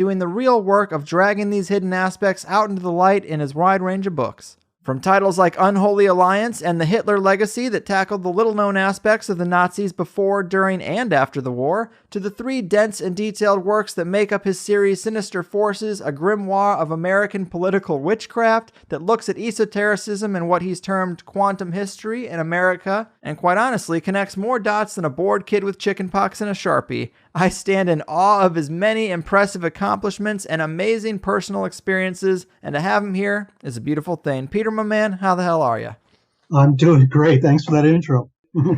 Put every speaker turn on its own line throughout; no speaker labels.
doing the real work of dragging these hidden aspects out into the light in his wide range of books. From titles like Unholy Alliance and The Hitler Legacy that tackled the little-known aspects of the Nazis before, during, and after the war, to the 3 dense and detailed works that make up his series Sinister Forces, a grimoire of American political witchcraft that looks at esotericism and what he's termed quantum history in America, and quite honestly connects more dots than a bored kid with chickenpox and a Sharpie. I stand in awe of his many impressive accomplishments and amazing personal experiences, and to have him here is a beautiful thing. Peter, my man, how the hell are you?
I'm doing great. Thanks for that intro.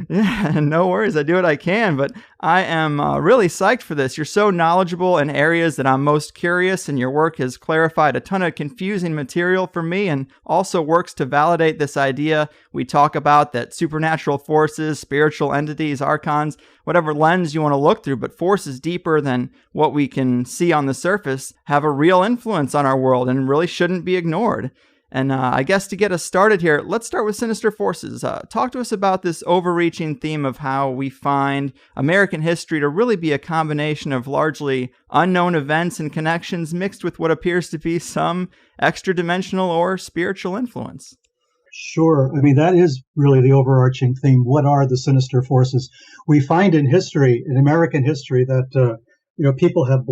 Yeah, no worries. I do what I can, but I am really psyched for this. You're so knowledgeable in areas that I'm most curious, and your work has clarified a ton of confusing material for me and also works to validate this idea we talk about that supernatural forces, spiritual entities, archons, whatever lens you want to look through, but forces deeper than what we can see on the surface have a real influence on our world and really shouldn't be ignored. And I guess to get us started here, let's start with Sinister Forces. Talk to us about this overreaching theme of how we find American history to really be a combination of largely unknown events and connections mixed with what appears to be some extra-dimensional or spiritual influence.
Sure. I mean, that is really the overarching theme. What are the sinister forces? We find in history, in American history, that people have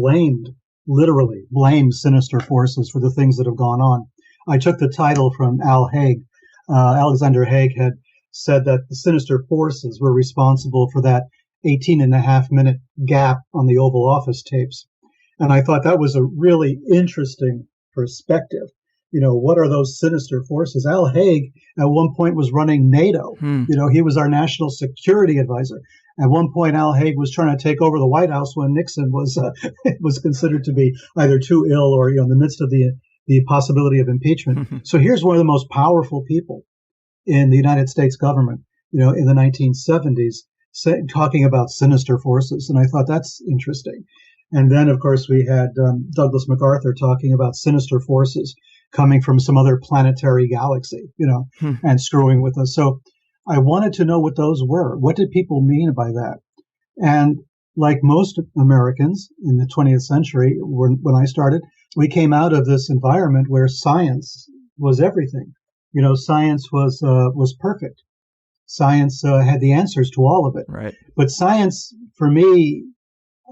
literally blamed sinister forces for the things that have gone on. I took the title from Al Haig. Alexander Haig had said that the sinister forces were responsible for that 18.5-minute gap on the Oval Office tapes. And I thought that was a really interesting perspective. What are those sinister forces? Al Haig at one point was running NATO. He was our national security advisor. At one point, Al Haig was trying to take over the White House when Nixon was considered to be either too ill or in the midst of the possibility of impeachment. So here's one of the most powerful people in the United States government, in the 1970s, talking about sinister forces. And I thought that's interesting. And then, of course, we had Douglas MacArthur talking about sinister forces coming from some other planetary galaxy, and screwing with us. So I wanted to know what those were. What did people mean by that? And like most Americans in the 20th century, when I started, we came out of this environment where science was everything. Science was perfect. Science had the answers to all of it.
Right.
But science, for me,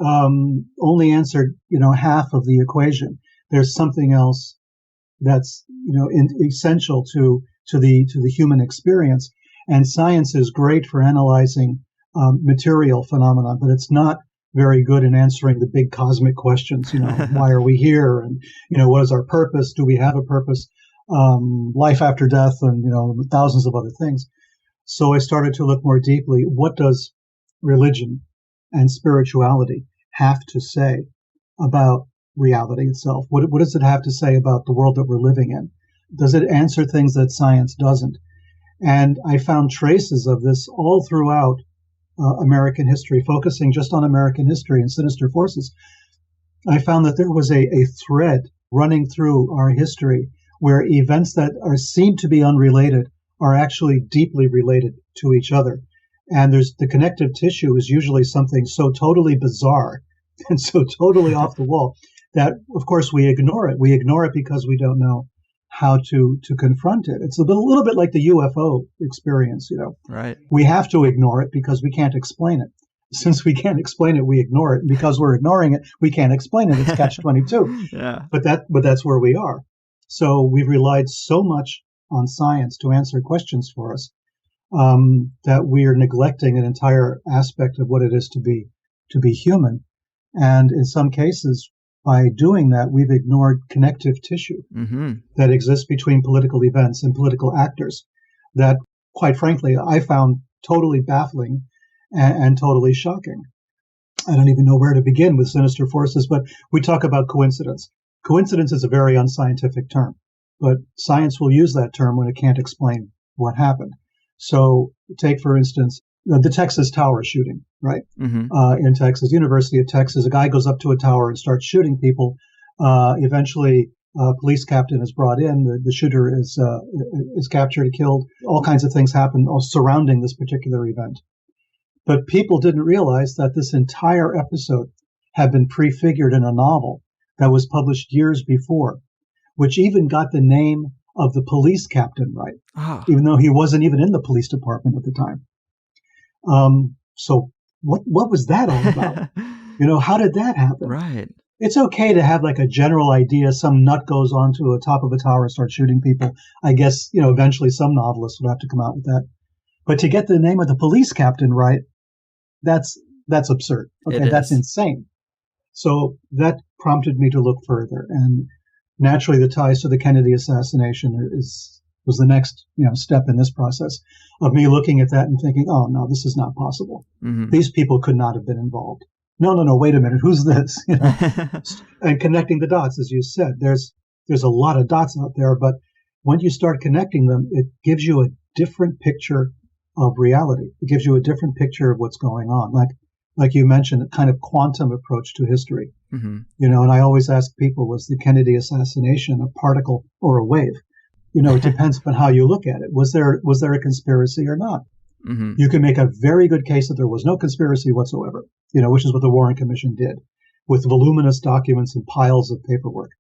only answered half of the equation. There's something else that's essential to the human experience. And science is great for analyzing material phenomena, but it's not very good in answering the big cosmic questions. Why are we here? And what is our purpose? Do we have a purpose? Life after death, and thousands of other things. So I started to look more deeply. What does religion and spirituality have to say about reality itself? What does it have to say about the world that we're living in? Does it answer things that science doesn't? And I found traces of this all throughout American history, focusing just on American history and sinister forces. I found that there was a thread running through our history where events that seem to be unrelated are actually deeply related to each other. And there's the connective tissue is usually something so totally bizarre and so totally off the wall that, of course, we ignore it. We ignore it because we don't know how to confront it. It's a little bit like the UFO experience,
Right.
We have to ignore it because we can't explain it. Since we can't explain it, we ignore it. And because we're ignoring it, we can't explain it. It's catch-22.
Yeah.
But that's where we are. So we've relied so much on science to answer questions for us that we are neglecting an entire aspect of what it is to be human. And in some cases, by doing that, we've ignored connective tissue that exists between political events and political actors that, quite frankly, I found totally baffling and totally shocking. I don't even know where to begin with sinister forces, but we talk about coincidence. Coincidence is a very unscientific term, but science will use that term when it can't explain what happened. So take, for instance, the Texas Tower shooting, right? In Texas, University of Texas, a guy goes up to a tower and starts shooting people. Eventually, a police captain is brought in. The shooter is captured and killed. All kinds of things happen surrounding this particular event. But people didn't realize that this entire episode had been prefigured in a novel that was published years before, which even got the name of the police captain right, even though he wasn't even in the police department at the time. So what was that all about? How did that happen?
Right.
It's okay to have like a general idea. Some nut goes onto the top of a tower and starts shooting people. I guess, eventually some novelists would have to come out with that. But to get the name of the police captain right, that's absurd. Okay, that's insane. So that prompted me to look further. And naturally, the ties to the Kennedy assassination was the next step in this process of me looking at that and thinking, oh, no, this is not possible.
Mm-hmm.
These people could not have been involved. No, wait a minute. Who's this? And connecting the dots, as you said, there's a lot of dots out there, but when you start connecting them, it gives you a different picture of reality. It gives you a different picture of what's going on. Like you mentioned, a kind of quantum approach to history.
Mm-hmm.
And I always ask people, was the Kennedy assassination a particle or a wave? It depends upon how you look at it. Was there a conspiracy or not?
Mm-hmm.
You can make a very good case that there was no conspiracy whatsoever, which is what the Warren Commission did with voluminous documents and piles of paperwork.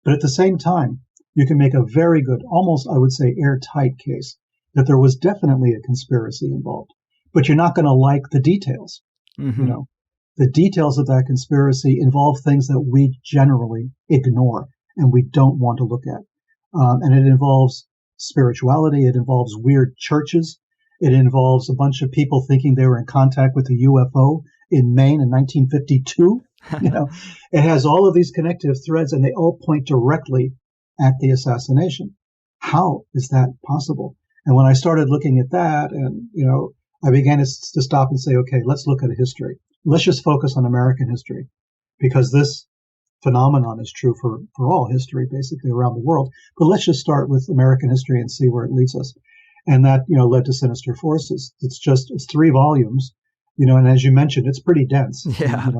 But at the same time, you can make a very good, almost, I would say, airtight case that there was definitely a conspiracy involved. But you're not going to like the details.
Mm-hmm.
The details of that conspiracy involve things that we generally ignore and we don't want to look at. And it involves spirituality. It involves weird churches. It involves a bunch of people thinking they were in contact with a UFO in Maine in 1952. It has all of these connective threads, and they all point directly at the assassination. How is that possible? And when I started looking at that, and I began to stop and say, okay, let's look at a history. Let's just focus on American history, because this phenomenon is true for all history, basically around the world. But let's just start with American history and see where it leads us. And that, led to Sinister Forces. It's 3 volumes, and as you mentioned, it's pretty dense.
Yeah.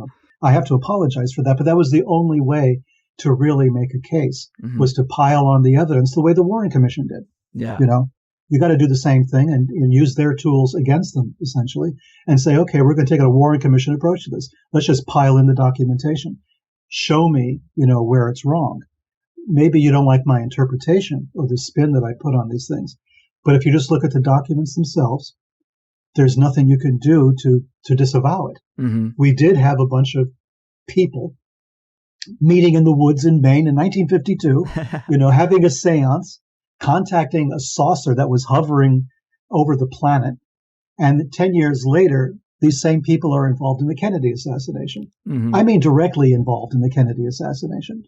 I have to apologize for that, but that was the only way to really make a case,
Mm-hmm.
was to pile on the evidence the way the Warren Commission did.
Yeah.
You got to do the same thing and use their tools against them, essentially, and say, okay, we're going to take a Warren Commission approach to this. Let's just pile in the documentation. Show me, where it's wrong. Maybe you don't like my interpretation or the spin that I put on these things. But if you just look at the documents themselves, there's nothing you can do to disavow it.
Mm-hmm.
We did have a bunch of people meeting in the woods in Maine in 1952, having a seance, contacting a saucer that was hovering over the planet. And 10 years later, these same people are involved in the Kennedy assassination.
Mm-hmm.
I mean, directly involved in the Kennedy assassination,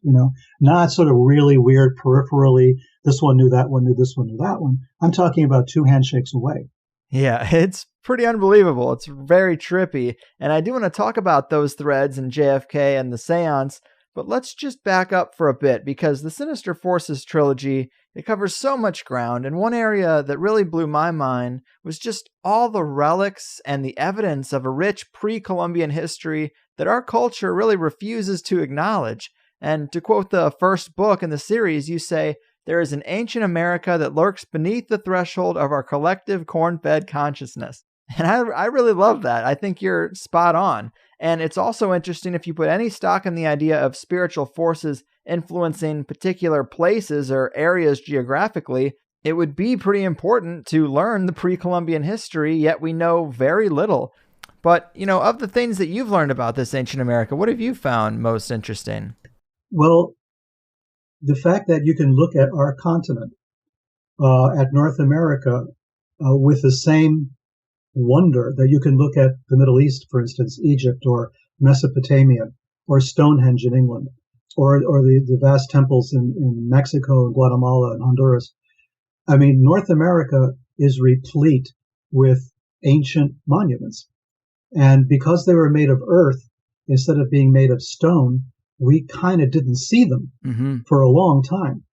not sort of really weird peripherally. This one knew that one, knew this one, knew that one. I'm talking about 2 handshakes away.
Yeah, it's pretty unbelievable. It's very trippy. And I do want to talk about those threads in JFK and the Seance, but let's just back up for a bit, because the Sinister Forces trilogy, it covers so much ground, and one area that really blew my mind was just all the relics and the evidence of a rich pre-Columbian history that our culture really refuses to acknowledge. And to quote the first book in the series, you say, "There is an ancient America that lurks beneath the threshold of our collective corn-fed consciousness." And I really love that. I think you're spot on. And it's also interesting, if you put any stock in the idea of spiritual forces influencing particular places or areas geographically, it would be pretty important to learn the pre-Columbian history, yet we know very little. But, of the things that you've learned about this ancient America, what have you found most interesting?
Well, the fact that you can look at our continent, at North America, with the same wonder that you can look at the Middle East, for instance, Egypt or Mesopotamia or Stonehenge in England, or the vast temples in Mexico and Guatemala and Honduras. I mean, North America is replete with ancient monuments. And because they were made of earth instead of being made of stone, we kind of didn't see them
Mm-hmm.
for a long time.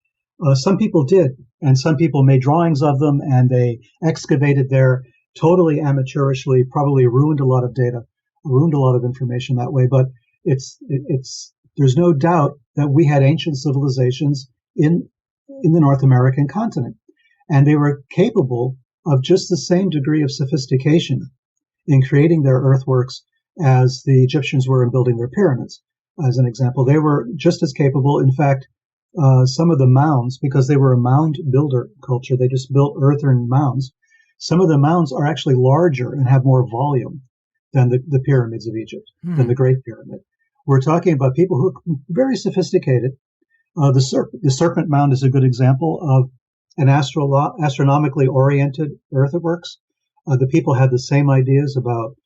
Some people did, and some people made drawings of them, and they excavated there totally amateurishly, probably ruined a lot of data, ruined a lot of information that way. But there's no doubt that we had ancient civilizations in the North American continent, and they were capable of just the same degree of sophistication in creating their earthworks as the Egyptians were in building their pyramids. as an example. They were just as capable. In fact, some of the mounds, because they were a mound builder culture, they just built earthen mounds. Some of the mounds are actually larger and have more volume than the pyramids of Egypt, than the Great Pyramid. We're talking about people who are very sophisticated. The Serpent Mound is a good example of an astronomically oriented earthworks. The people had the same ideas about,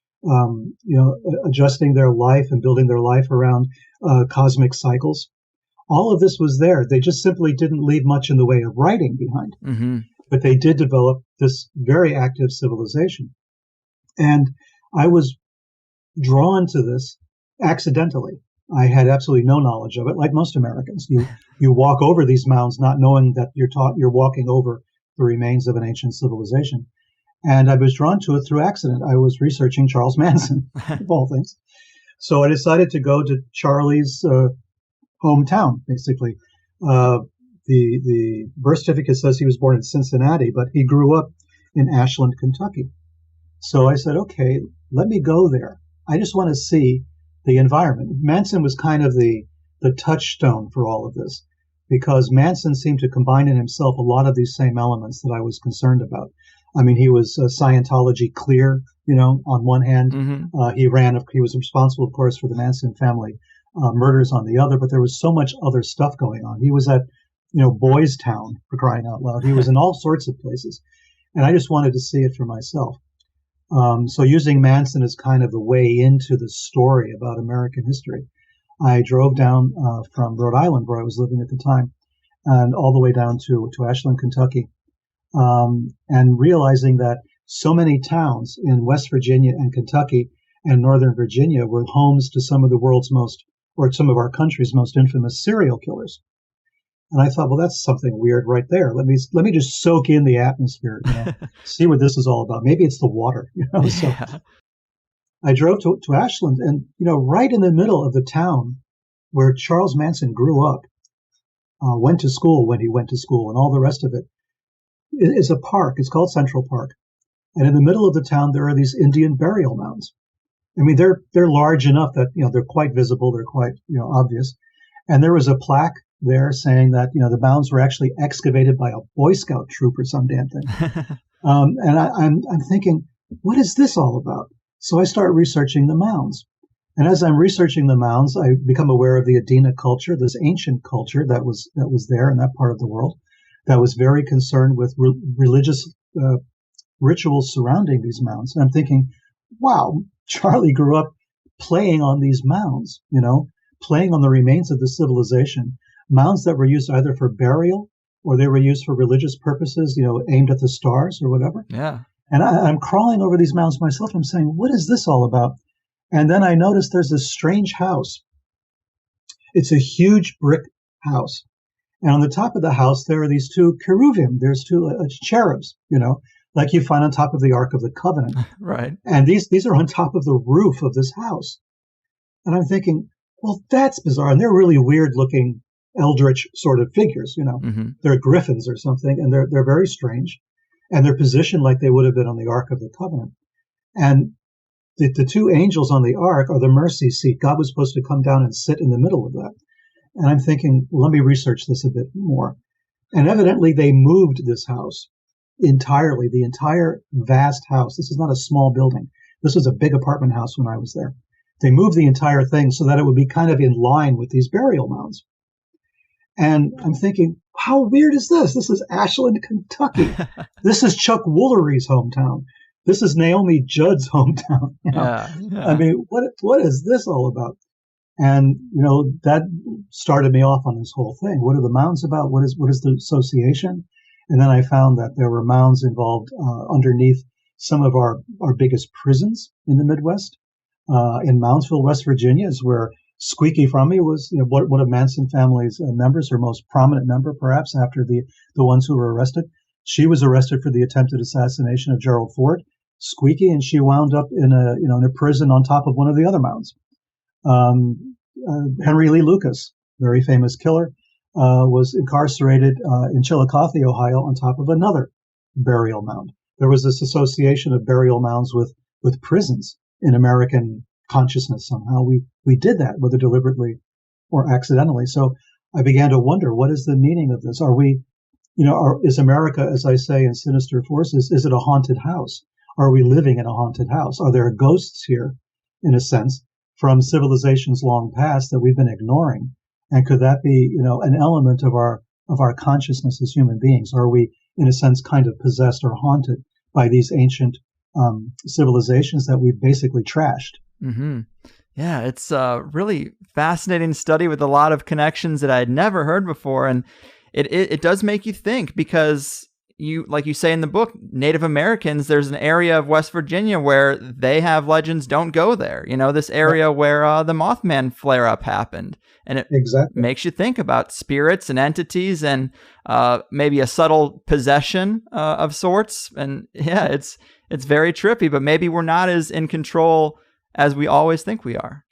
adjusting their life and building their life around cosmic cycles. All of this was there. They just simply didn't leave much in the way of writing behind.
Mm-hmm.
But they did develop this very active civilization. And I was drawn to this accidentally. I had absolutely no knowledge of it, like most Americans. You walk over these mounds not knowing that you're walking over the remains of an ancient civilization. And I was drawn to it through accident. I was researching Charles Manson, of all things. So I decided to go to Charlie's hometown, basically. The birth certificate says he was born in Cincinnati, but he grew up in Ashland, Kentucky. So I said, okay, let me go there. I just want to see the environment. Manson was kind of the touchstone for all of this, because Manson seemed to combine in himself a lot of these same elements that I was concerned about. I mean, he was Scientology clear, on one hand. Mm-hmm. He was responsible, of course, for the Manson family murders on the other, but there was so much other stuff going on. He was at, Boys Town, for crying out loud. He was in all sorts of places. And I just wanted to see it for myself. So using Manson as kind of the way into the story about American history, I drove down from Rhode Island, where I was living at the time, and all the way down to Ashland, Kentucky, and realizing that so many towns in West Virginia and Kentucky and Northern Virginia were homes to some of the world's some of our country's most infamous serial killers. And I thought, well, that's something weird right there. Let me just soak in the atmosphere, see what this is all about. Maybe it's the water,
Yeah.
So I drove to Ashland, and right in the middle of the town where Charles Manson grew up, went to school when he went to school, and all the rest of it, is a park. It's called Central Park, and in the middle of the town there are these Indian burial mounds. I mean, they're large enough that they're quite visible. They're quite obvious, and there was a plaque there saying that the mounds were actually excavated by a Boy Scout troop or some damn thing. And I'm thinking, what is this all about? So I start researching the mounds, and as I'm researching the mounds, I become aware of the Adena culture, this ancient culture that was there in that part of the world, that was very concerned with religious rituals surrounding these mounds. And I'm thinking, wow, Charlie grew up playing on these mounds, playing on the remains of the civilization. Mounds that were used either for burial or they were used for religious purposes, aimed at the stars or whatever.
Yeah.
And I'm crawling over these mounds myself. I'm saying, what is this all about? And then I noticed there's this strange house. It's a huge brick house. And on the top of the house, there are these two cherubim. There's two cherubs, like you find on top of the Ark of the Covenant.
Right.
And these are on top of the roof of this house. And I'm thinking, well, that's bizarre. And they're really weird looking eldritch sort of figures,
Mm-hmm.
They're griffins or something, and they're very strange, and they're positioned like they would have been on the Ark of the Covenant. And the two angels on the Ark are the mercy seat. God was supposed to come down and sit in the middle of that. And I'm thinking, let me research this a bit more. And evidently they moved this house entirely, the entire vast house. This is not a small building. This was a big apartment house when I was there. They moved the entire thing so that it would be kind of in line with these burial mounds. And I'm thinking, how weird is this? This is Ashland, Kentucky. This is Chuck Woolery's hometown. This is Naomi Judd's hometown.
Yeah.
I mean, what is this all about? And, that started me off on this whole thing. What are the mounds about? What is the association? And then I found that there were mounds involved underneath some of our biggest prisons in the Midwest. In Moundsville, West Virginia, is where Squeaky Frumy was, one of Manson family's members, her most prominent member, perhaps, after the ones who were arrested. She was arrested for the attempted assassination of Gerald Ford, Squeaky, and she wound up in a prison on top of one of the other mounds. Henry Lee Lucas, very famous killer, was incarcerated in Chillicothe, Ohio, on top of another burial mound. There was this association of burial mounds with prisons in American consciousness somehow. We did that, whether deliberately or accidentally. So I began to wonder, what is the meaning of this? Are we, is America, as I say in Sinister Forces, is it a haunted house? Are we living in a haunted house? Are there ghosts here, in a sense, from civilizations long past that we've been ignoring? And could that be, an element of our consciousness as human beings? Are we, in a sense, kind of possessed or haunted by these ancient civilizations that we've basically trashed?
Mm-hmm. Yeah, it's a really fascinating study with a lot of connections that I had never heard before. And it does make you think, because like you say in the book, Native Americans, there's an area of West Virginia where they have legends, don't go there. This area where the Mothman flare-up happened. And it
exactly
makes you think about spirits and entities and maybe a subtle possession of sorts. And yeah, it's very trippy, but maybe we're not as in control as we always think we are.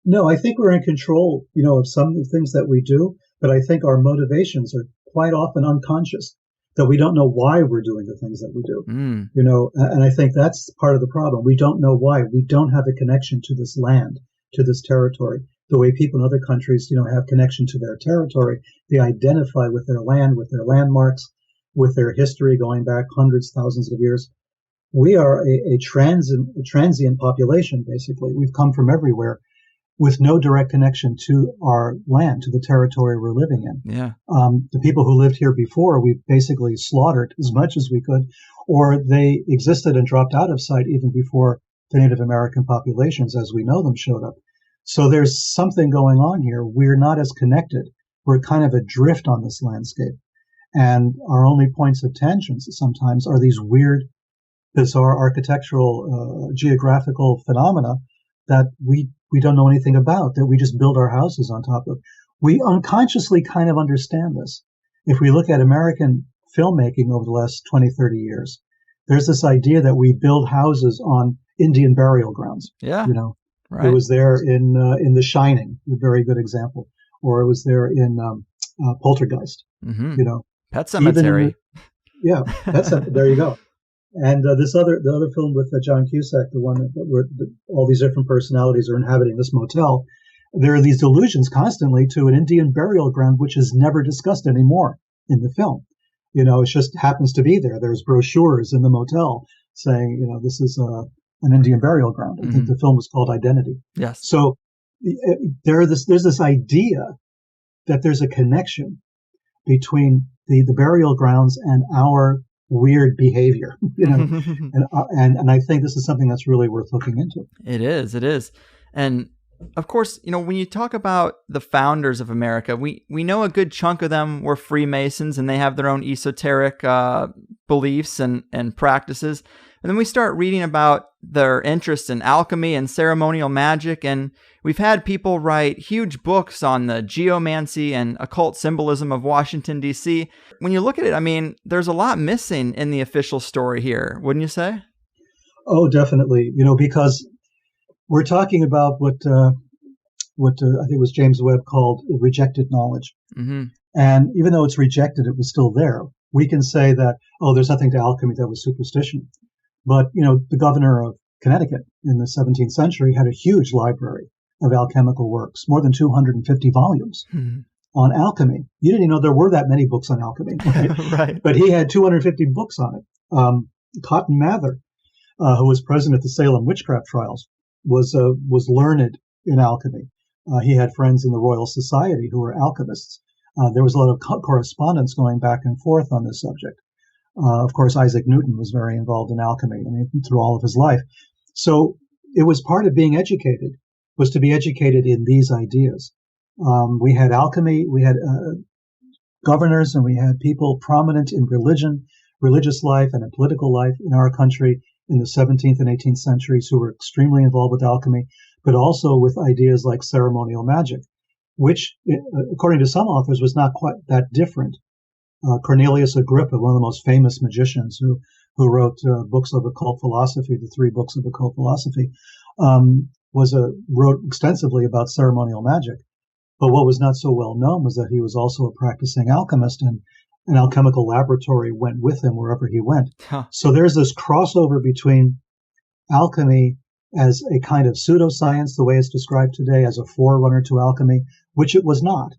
No, I think we're in control, of some of the things that we do, but I think our motivations are quite often unconscious, that we don't know why we're doing the things that we do. And I think that's part of the problem. We don't know why. We don't have a connection to this land, to this territory, the way people in other countries, have connection to their territory. They identify with their land, with their landmarks, with their history going back hundreds, thousands of years. We are a transient population, basically. We've come from everywhere with no direct connection to our land, to the territory we're living in.
Yeah.
The people who lived here before, we basically slaughtered as much as we could, or they existed and dropped out of sight even before the Native American populations as we know them showed up. So there's something going on here. We're not as connected. We're kind of adrift on this landscape. And our only points of tension sometimes are these weird, bizarre architectural, geographical phenomena that we don't know anything about, that we just build our houses on top of. We unconsciously kind of understand this. If we look at American filmmaking over the last 20, 30 years, there's this idea that we build houses on Indian burial grounds.
Yeah. Right.
It was there in The Shining, a very good example, or it was there in Poltergeist.
Mm-hmm. Pet Sematary.
There you go. And the other film with John Cusack, the one where all these different personalities are inhabiting this motel, there are these allusions constantly to an Indian burial ground, which is never discussed anymore in the film. It just happens to be there. There's brochures in the motel saying, this is an Indian burial ground. I think the film was called Identity.
Yes.
So there's this idea that there's a connection between the burial grounds and our weird behavior, and I think this is something that's really worth looking into.
It is. And of course, when you talk about the founders of America, we know a good chunk of them were Freemasons, and they have their own esoteric beliefs and practices. And then we start reading about their interest in alchemy and ceremonial magic, and we've had people write huge books on the geomancy and occult symbolism of Washington, D.C. When you look at it, there's a lot missing in the official story here, wouldn't you say?
Oh, definitely. Because we're talking about what I think was James Webb called rejected knowledge. Mm-hmm. And even though it's rejected, it was still there. We can say that, there's nothing to alchemy, that was superstition. But, the governor of Connecticut in the 17th century had a huge library of alchemical works, more than 250 volumes on alchemy. You didn't even know there were that many books on alchemy. Right?
Right.
But he had 250 books on it. Cotton Mather, who was present at the Salem witchcraft trials, was learned in alchemy. He had friends in the Royal Society who were alchemists. There was a lot of correspondence going back and forth on this subject. Of course, Isaac Newton was very involved in alchemy through all of his life. So it was part of being educated, was to be educated in these ideas. We had alchemy, we had governors, and we had people prominent in religious life and in political life in our country in the 17th and 18th centuries who were extremely involved with alchemy, but also with ideas like ceremonial magic, which, according to some authors, was not quite that different. Cornelius Agrippa, one of the most famous magicians who wrote books of occult philosophy, the 3 books of occult philosophy, wrote extensively about ceremonial magic. But what was not so well known was that he was also a practicing alchemist, and an alchemical laboratory went with him wherever he went. Huh. So there's this crossover between alchemy as a kind of pseudoscience, the way it's described today, as a forerunner to alchemy, which it was not.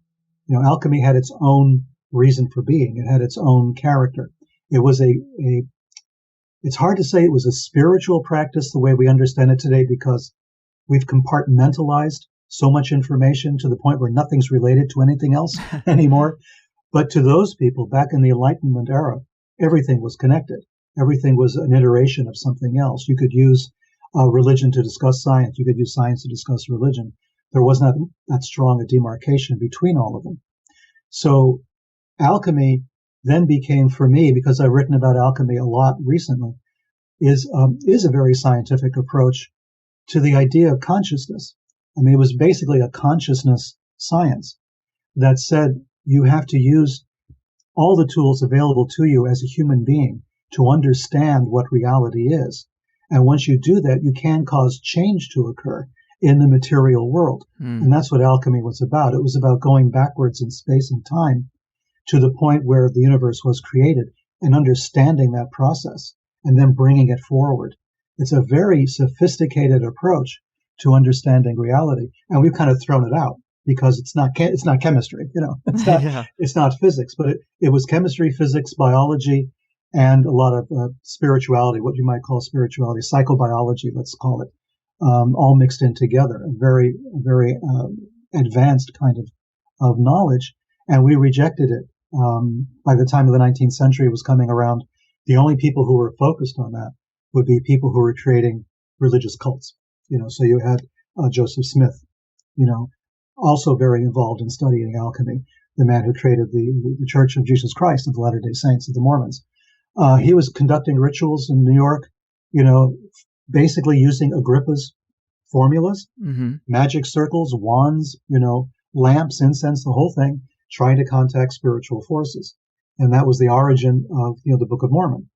Alchemy had its own reason for being. It had its own character. It was it's hard to say it was a spiritual practice the way we understand it today, because we've compartmentalized so much information to the point where nothing's related to anything else anymore. But to those people back in the Enlightenment era, everything was connected. Everything was an iteration of something else. You could use religion to discuss science. You could use science to discuss religion. There was not that strong a demarcation between all of them. So alchemy then became, for me, because I've written about alchemy a lot recently, is a very scientific approach to the idea of consciousness. I mean, it was basically a consciousness science that said you have to use all the tools available to you as a human being to understand what reality is. And once you do that, you can cause change to occur in the material world. And that's what alchemy was about. It was about going backwards in space and time to the point where the universe was created and understanding that process and then bringing it forward. It's a very sophisticated approach to understanding reality. And we've kind of thrown it out because it's not chemistry, it's not physics, but it was chemistry, physics, biology, and a lot of spirituality, what you might call spirituality, psychobiology, let's call it, all mixed in together, a very advanced kind of knowledge. And we rejected it. By the time of the 19th century was coming around, the only people who were focused on that would be people who were creating religious cults. So you had Joseph Smith, also very involved in studying alchemy, the man who created the Church of Jesus Christ of the Latter-day Saints of the Mormons. He was conducting rituals in New York, basically using Agrippa's formulas, magic circles, wands, lamps, incense, the whole thing, trying to contact spiritual forces. And that was the origin of, the Book of Mormon.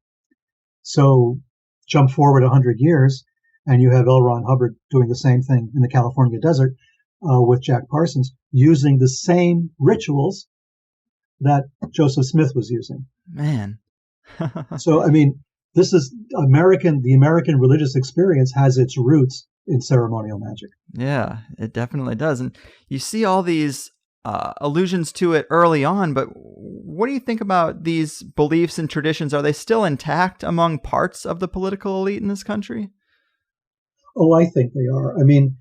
So jump forward 100 years, and you have L. Ron Hubbard doing the same thing in the California desert with Jack Parsons, using the same rituals that Joseph Smith was using.
Man.
So, I mean, this is the American religious experience has its roots in ceremonial magic.
Yeah, it definitely does. And you see all these allusions to it early on, but what do you think about these beliefs and traditions? Are they still intact among parts of the political elite in this country?
Oh, I think they are. I mean,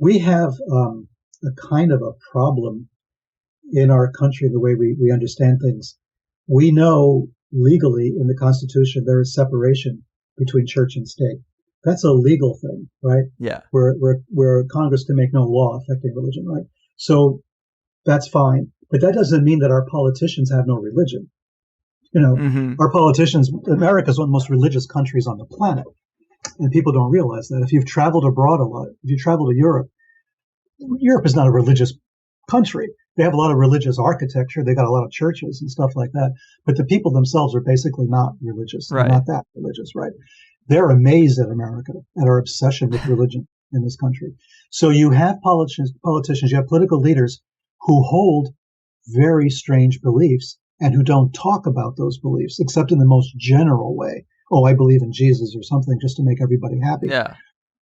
we have a kind of a problem in our country, the way we understand things. We know legally in the Constitution there is separation between church and state. That's a legal thing, right?
Yeah.
Where Congress can make no law affecting religion, right? So that's fine. But that doesn't mean that our politicians have no religion. Our politicians, America is one of the most religious countries on the planet. And people don't realize that. If you've traveled abroad a lot, if you travel to Europe is not a religious country. They have a lot of religious architecture. They got a lot of churches and stuff like that. But the people themselves are basically not religious. They're not that religious, right? They're amazed at America, at our obsession with religion in this country. So you have politicians, you have political leaders who hold very strange beliefs and who don't talk about those beliefs except in the most general way. Oh, I believe in Jesus or something just to make everybody happy.
Yeah.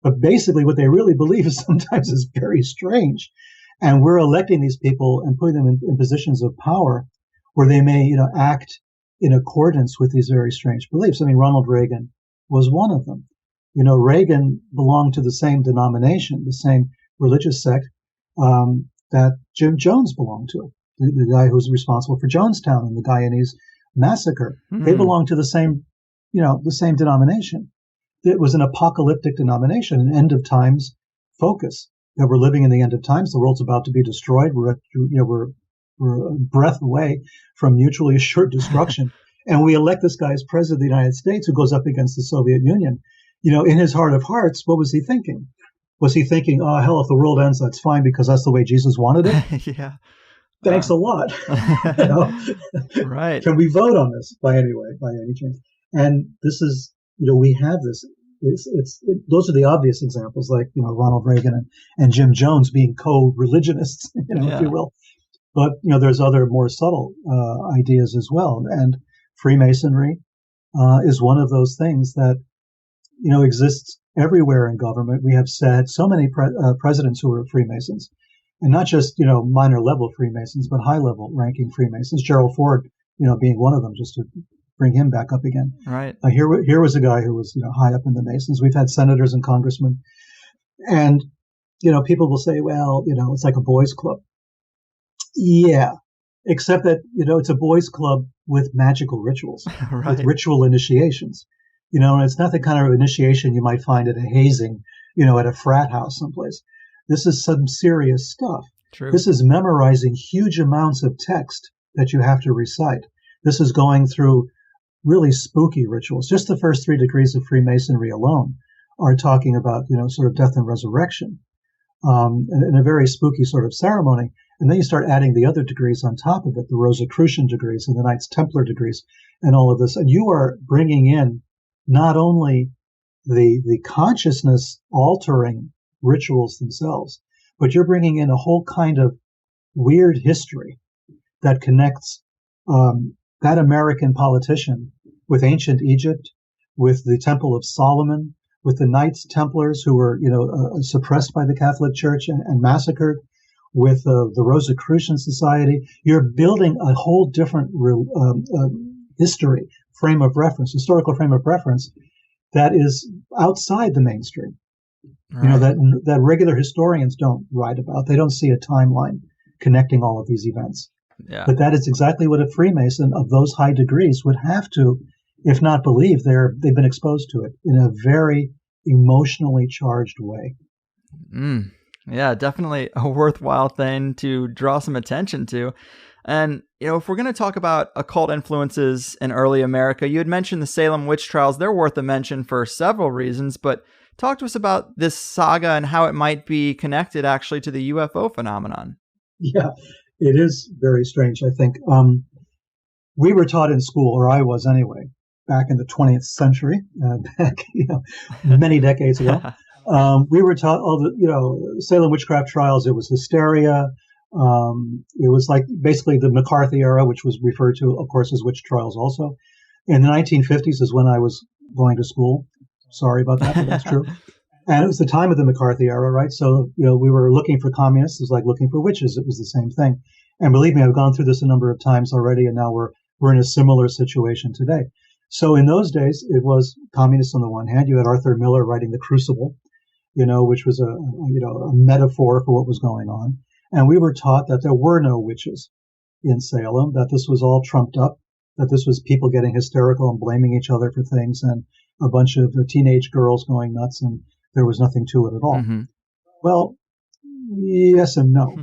But basically what they really believe is sometimes is very strange. And we're electing these people and putting them in positions of power where they may, act in accordance with these very strange beliefs. I mean, Ronald Reagan was one of them. Reagan belonged to the same denomination, the same religious sect that Jim Jones belonged to, the guy who was responsible for Jonestown and the Guyanese massacre. They belonged to the same denomination. It was an apocalyptic denomination, an end of times focus. That we're living in the end of times. The world's about to be destroyed. We're a breath away from mutually assured destruction. And we elect this guy as president of the United States who goes up against the Soviet Union. In his heart of hearts, what was he thinking? Was he thinking, oh, hell, if the world ends, that's fine because that's the way Jesus wanted it?
Yeah.
Thanks a lot.
Right.
Can we vote on this by any chance? And this is, we have this. Those are the obvious examples, like Ronald Reagan and Jim Jones being co-religionists, if you will. But there's other more subtle ideas as well, and Freemasonry is one of those things that exists everywhere in government. We have had so many presidents who were Freemasons, and not just, minor level Freemasons, but high level ranking Freemasons. Gerald Ford, being one of them, just to bring him back up again.
Right.
Here was a guy who was, high up in the Masons. We've had senators and congressmen, and people will say, well, it's like a boys' club. Yeah, except that it's a boys' club with magical rituals,
Right.
with ritual initiations. And it's not the kind of initiation you might find at a hazing, at a frat house someplace. This is some serious stuff.
True.
This is memorizing huge amounts of text that you have to recite. This is going through really spooky rituals. Just the first 3 degrees of Freemasonry alone are talking about, sort of death and resurrection, in a very spooky sort of ceremony. And then you start adding the other degrees on top of it, the Rosicrucian degrees and the Knights Templar degrees and all of this. And you are bringing in not only the consciousness altering rituals themselves, but you're bringing in a whole kind of weird history that connects that American politician with ancient Egypt, with the Temple of Solomon, with the Knights Templars who were, suppressed by the Catholic Church and massacred, with the Rosicrucian Society. You're building a whole different historical frame of reference that is outside the mainstream.
Right.
That regular historians don't write about. They don't see a timeline connecting all of these events.
Yeah.
But that is exactly what a Freemason of those high degrees would have to, if not believe, they've been exposed to it in a very emotionally charged way.
Yeah, definitely a worthwhile thing to draw some attention to. And, if we're going to talk about occult influences in early America, you had mentioned the Salem witch trials. They're worth a mention for several reasons, but talk to us about this saga and how it might be connected actually to the UFO phenomenon.
Yeah, it is very strange, I think. We were taught in school, or I was anyway, back in the 20th century, many decades ago. We were taught all the, Salem witchcraft trials. It was hysteria. It was like basically the McCarthy era, which was referred to, of course, as witch trials also. In the 1950s is when I was going to school. Sorry about that, but that's true. And it was the time of the McCarthy era, right? So, we were looking for communists. It was like looking for witches. It was the same thing. And believe me, I've gone through this a number of times already, and now we're in a similar situation today. So in those days, it was communists on the one hand. You had Arthur Miller writing The Crucible, which was a metaphor for what was going on. And we were taught that there were no witches in Salem, that this was all trumped up, that this was people getting hysterical and blaming each other for things, and a bunch of teenage girls going nuts, and there was nothing to it at all.
Mm-hmm.
Well, yes and no.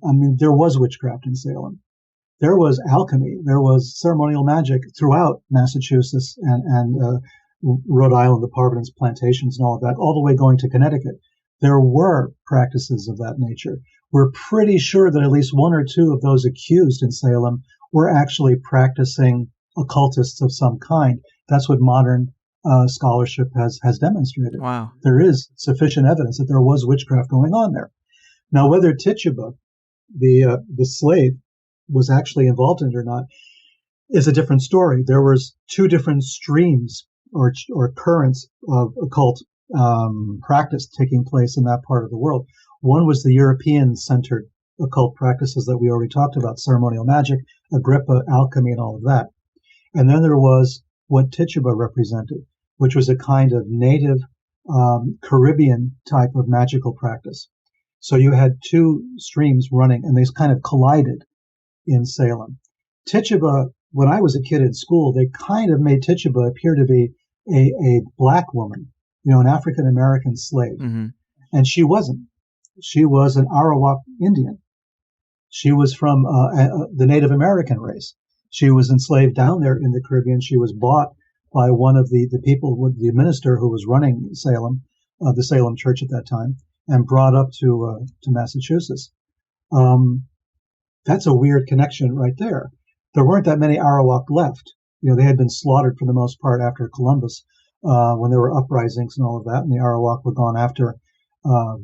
I mean, there was witchcraft in Salem. There was alchemy. There was ceremonial magic throughout Massachusetts and Rhode Island, the Providence plantations and all of that, all the way going to Connecticut. There were practices of that nature. We're pretty sure that at least 1 or 2 of those accused in Salem were actually practicing occultists of some kind. That's what modern scholarship has demonstrated.
Wow.
There is sufficient evidence that there was witchcraft going on there. Now, whether Tituba, the slave, was actually involved in it or not is a different story. There was 2 different streams or currents of occult practice taking place in that part of the world. One was the European-centered occult practices that we already talked about, ceremonial magic, Agrippa, alchemy, and all of that. And then there was what Tituba represented, which was a kind of native Caribbean type of magical practice. So you had 2 streams running, and they kind of collided in Salem. Tituba, when I was a kid in school, they kind of made Tituba appear to be a black woman, an African-American slave.
Mm-hmm.
And she wasn't. She was an Arawak Indian. She was from the Native American race. She was enslaved down there in the Caribbean. She was bought by one of the people, the minister who was running Salem, the Salem Church at that time, and brought up to Massachusetts. That's a weird connection right there. There weren't that many Arawak left. They had been slaughtered for the most part after Columbus, when there were uprisings and all of that, and the Arawak were gone after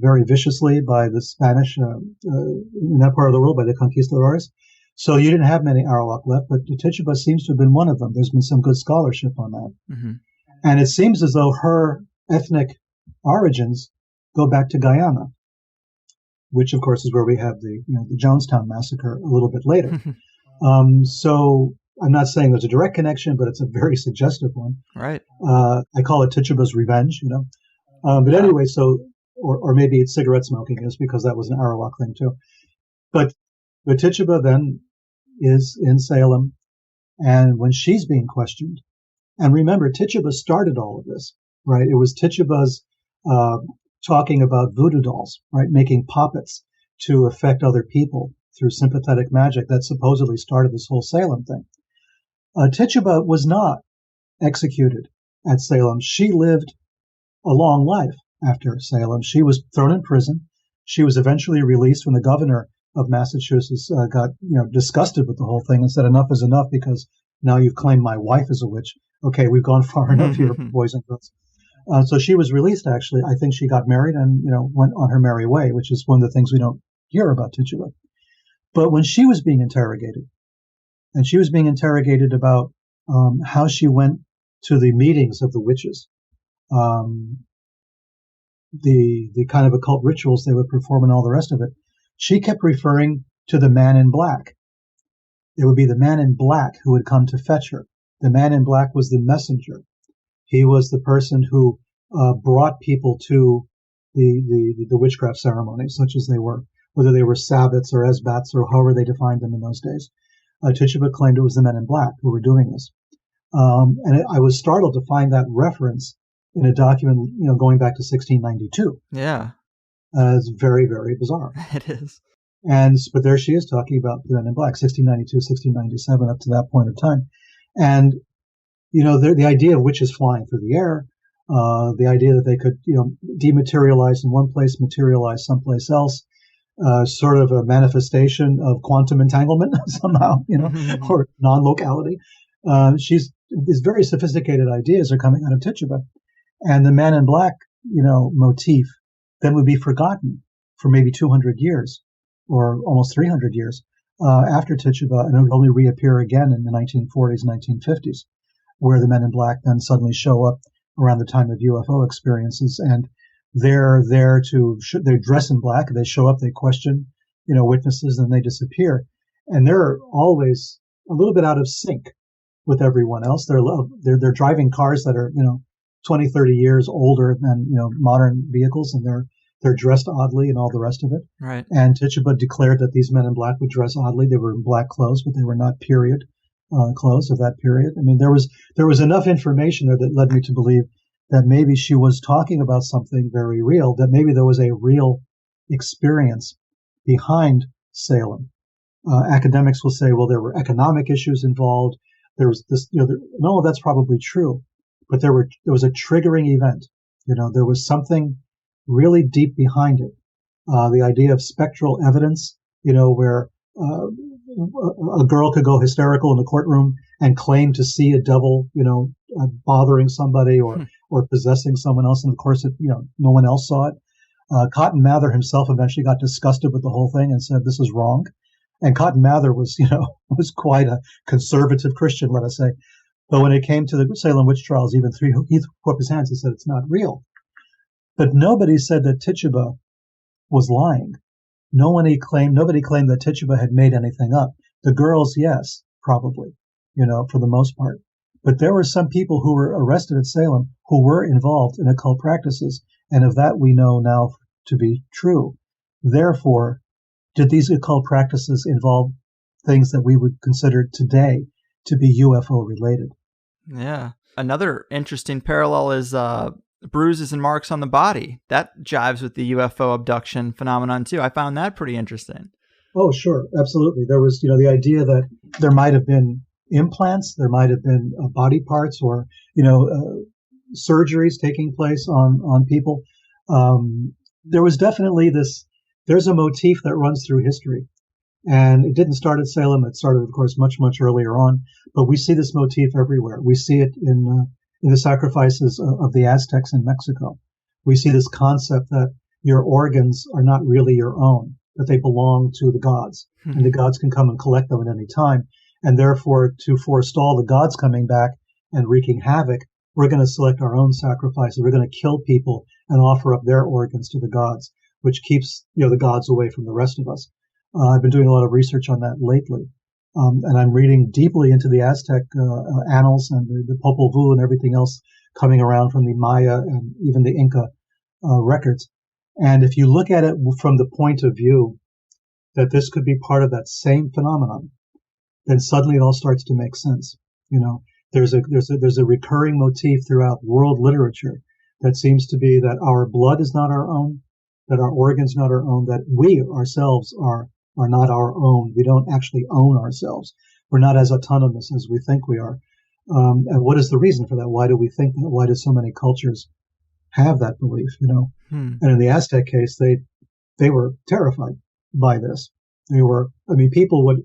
very viciously by the Spanish in that part of the world, by the conquistadores. So you didn't have many Arawak left, but Tituba seems to have been one of them. There's been some good scholarship on that.
Mm-hmm.
And it seems as though her ethnic origins go back to Guyana, which of course is where we have the Jonestown massacre a little bit later. So I'm not saying there's a direct connection, but it's a very suggestive one.
Right.
I call it Tituba's revenge, But anyway, or maybe it's cigarette smoking, is because that was an Arawak thing too. But Tituba then is in Salem, and when she's being questioned, and remember, Tituba started all of this, right? It was Tituba's talking about voodoo dolls, right? Making puppets to affect other people through sympathetic magic that supposedly started this whole Salem thing. Tituba was not executed at Salem. She lived a long life after Salem. She was thrown in prison. She was eventually released when the governor of Massachusetts got disgusted with the whole thing and said, enough is enough, because now you've claimed my wife is a witch. Okay, we've gone far enough here, boys and girls. So she was released, actually. I think she got married and went on her merry way, which is one of the things we don't hear about Tituba. But when she was being interrogated, and she was being interrogated about how she went to the meetings of the witches, the kind of occult rituals they would perform and all the rest of it, she kept referring to the man in black. It would be the man in black who would come to fetch her. The man in black was the messenger. He was the person who brought people to the witchcraft ceremonies, such as they were, whether they were sabbats or esbats or however they defined them in those days. Tituba claimed it was the men in black who were doing this. And I was startled to find that reference in a document, going back to 1692.
Yeah.
It's very, very bizarre.
It is.
But there she is talking about the men in black, 1692, 1697, up to that point of time. And, the idea of witches flying through the air, the idea that they could, dematerialize in one place, materialize someplace else, sort of a manifestation of quantum entanglement somehow, or non-locality. These very sophisticated ideas are coming out of Tituba. And the man in black, motif then would be forgotten for maybe 200 years or almost 300 years after Tituba, and it would only reappear again in the 1940s, 1950s, where the men in black then suddenly show up around the time of UFO experiences, and they're there they dress in black, they show up, they question, witnesses, and they disappear. And they're always a little bit out of sync with everyone else. They're driving cars that are, 20, 30 years older than, modern vehicles, and they're dressed oddly and all the rest of it.
Right.
And Tituba declared that these men in black would dress oddly. They were in black clothes, but they were not period clothes of that period. I mean, there was enough information there that led me to believe that maybe she was talking about something very real, that maybe there was a real experience behind Salem. Academics will say, well, there were economic issues involved. There was this, no, that's probably true. But there was a triggering event. There was something really deep behind it. The idea of spectral evidence, where a girl could go hysterical in the courtroom and claim to see a devil, bothering somebody or possessing someone else. And of course, no one else saw it. Cotton Mather himself eventually got disgusted with the whole thing and said, this is wrong. And Cotton Mather was quite a conservative Christian, let us say. But when it came to the Salem witch trials, he threw up his hands and said, it's not real. But nobody said that Tituba was lying. Nobody claimed that Tituba had made anything up. The girls, yes, probably, for the most part. But there were some people who were arrested at Salem who were involved in occult practices, and of that we know now to be true. Therefore, did these occult practices involve things that we would consider today to be UFO related?
Yeah. Another interesting parallel is bruises and marks on the body. That jives with the UFO abduction phenomenon too. I found that pretty interesting.
Oh, sure. Absolutely. There was, the idea that there might have been implants, there might have been body parts or, surgeries taking place on people. There was definitely there's a motif that runs through history. And it didn't start at Salem. It started, of course, much, much earlier on. But we see this motif everywhere. We see it in the sacrifices of the Aztecs in Mexico. We see this concept that your organs are not really your own, that they belong to the gods. And the gods can come and collect them at any time. And therefore, to forestall the gods coming back and wreaking havoc, we're going to select our own sacrifices. We're going to kill people and offer up their organs to the gods, which keeps the gods away from the rest of us. I've been doing a lot of research on that lately, and I'm reading deeply into the Aztec annals and the Popol Vuh and everything else coming around from the Maya and even the Inca records. And if you look at it from the point of view that this could be part of that same phenomenon, then suddenly it all starts to make sense. There's a recurring motif throughout world literature that seems to be that our blood is not our own, that our organs are not our own, that we ourselves are not our own. We don't actually own ourselves. We're not as autonomous as we think we are. And what is the reason for that? Why do we think that? Why do so many cultures have that belief? And in the Aztec case, they were terrified by this. People would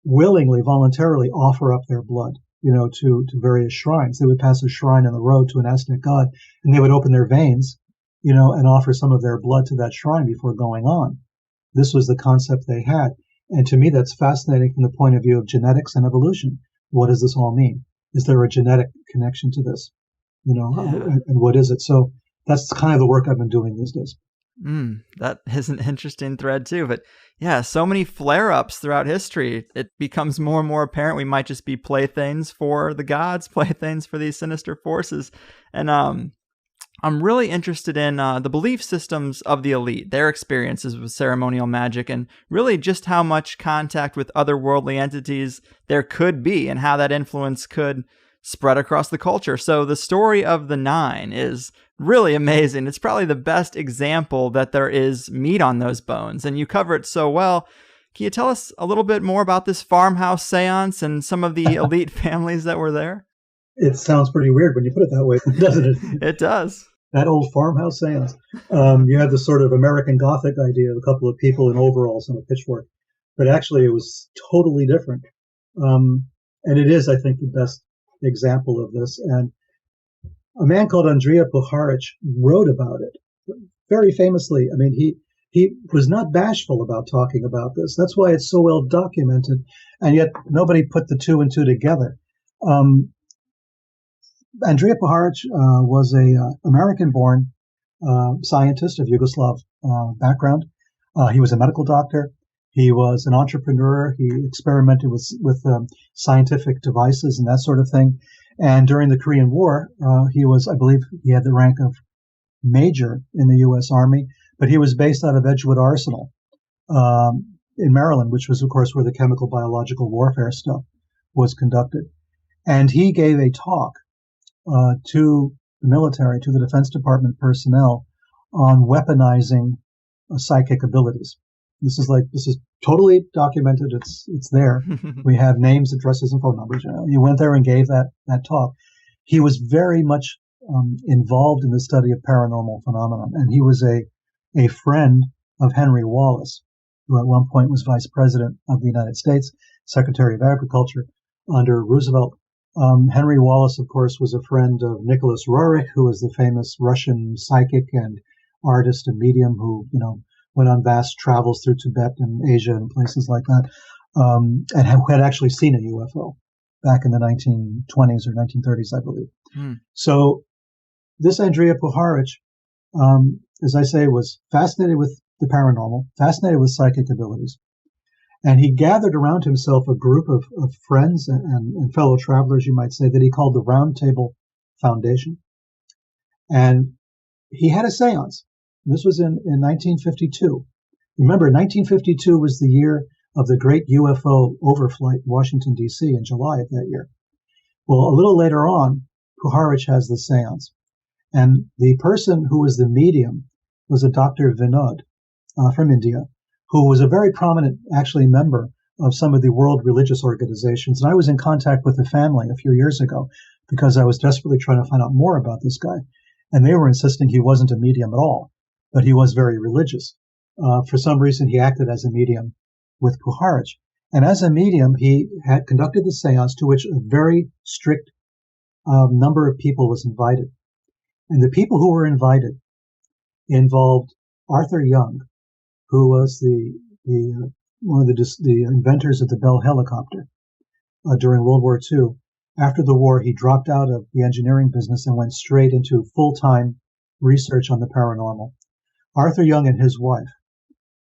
willingly, voluntarily offer up their blood, to various shrines. They would pass a shrine on the road to an Aztec god, and they would open their veins, and offer some of their blood to that shrine before going on. This was the concept they had. And to me, that's fascinating from the point of view of genetics and evolution. What does this all mean? Is there a genetic connection to this? And what is it? So that's kind of the work I've been doing these days.
That is an interesting thread too. But yeah, so many flare-ups throughout history. It becomes more and more apparent we might just be playthings for the gods, playthings for these sinister forces. And I'm really interested in the belief systems of the elite, their experiences with ceremonial magic, and really just how much contact with otherworldly entities there could be and how that influence could spread across the culture. So the story of the Nine is really amazing. It's probably the best example that there is meat on those bones, and you cover it so well. Can you tell us a little bit more about this farmhouse seance and some of the elite families that were there?
It sounds pretty weird when you put it that way, doesn't it?
It does.
That old farmhouse seance. You had this sort of American Gothic idea of a couple of people in overalls and a pitchfork, but actually it was totally different. And it is, I think, the best example of this. And a man called Andrija Puharich wrote about it very famously. He was not bashful about talking about this. That's why it's so well documented, and yet nobody put the two and two together. Andrija Puharich was a American-born scientist of Yugoslav background. He was a medical doctor. He was an entrepreneur. He experimented with scientific devices and that sort of thing. And during the Korean War, I believe he had the rank of major in the U.S. Army, but he was based out of Edgewood Arsenal in Maryland, which was, of course, where the chemical biological warfare stuff was conducted. And he gave a talk to the military, to the Defense Department personnel, on weaponizing psychic abilities. This is totally documented. It's there. We have names, addresses, and phone numbers. He went there and gave that talk. He was very much involved in the study of paranormal phenomena, and he was a friend of Henry Wallace, who at one point was Vice President of the United States, Secretary of Agriculture under Roosevelt. Henry Wallace, of course, was a friend of Nicholas Roerich, who was the famous Russian psychic and artist and medium who, went on vast travels through Tibet and Asia and places like that, and had actually seen a UFO back in the 1920s or 1930s, I believe. So this Andrija Puharich, as I say, was fascinated with the paranormal, fascinated with psychic abilities. And he gathered around himself a group of friends and fellow travelers, you might say, that he called the Roundtable Foundation. And he had a seance. This was in 1952. Remember, 1952 was the year of the great UFO overflight in Washington, D.C. in July of that year. Well, a little later on, Puharich has the seance. And the person who was the medium was a Dr. Vinod from India, who was a very prominent, actually, member of some of the world religious organizations. And I was in contact with the family a few years ago because I was desperately trying to find out more about this guy. And they were insisting he wasn't a medium at all, but he was very religious. For some reason, he acted as a medium with Puharich. And as a medium, he had conducted the seance to which a very strict number of people was invited. And the people who were invited involved Arthur Young, who was one of the inventors of the Bell helicopter during World War II. After the war, he dropped out of the engineering business and went straight into full-time research on the paranormal. Arthur Young and his wife.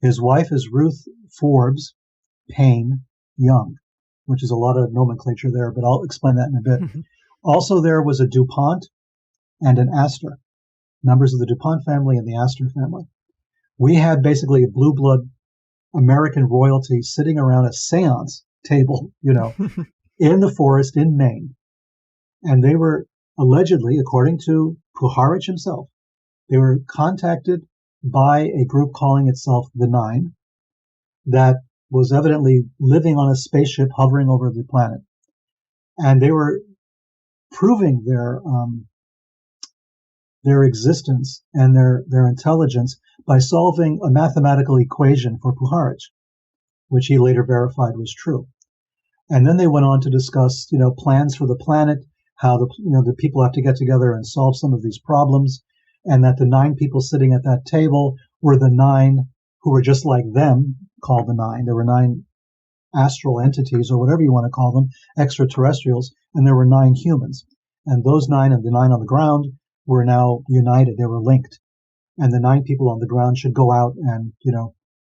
His wife is Ruth Forbes Paine Young, which is a lot of nomenclature there, but I'll explain that in a bit. Also, there was a DuPont and an Astor, members of the DuPont family and the Astor family. We had basically a blue blood American royalty sitting around a seance table, in the forest in Maine. And they were allegedly, according to Puharich himself, they were contacted by a group calling itself the Nine that was evidently living on a spaceship hovering over the planet. And they were proving their existence and their intelligence by solving a mathematical equation for Puharich, which he later verified was true. And then they went on to discuss, plans for the planet, how the people have to get together and solve some of these problems, and that the 9 people sitting at that table were the 9 who were just like them, called the 9. There were 9 astral entities, or whatever you want to call them, extraterrestrials, and there were 9 humans. And those 9 and the 9 on the ground were now united. They were linked. And the 9 people on the ground should go out and,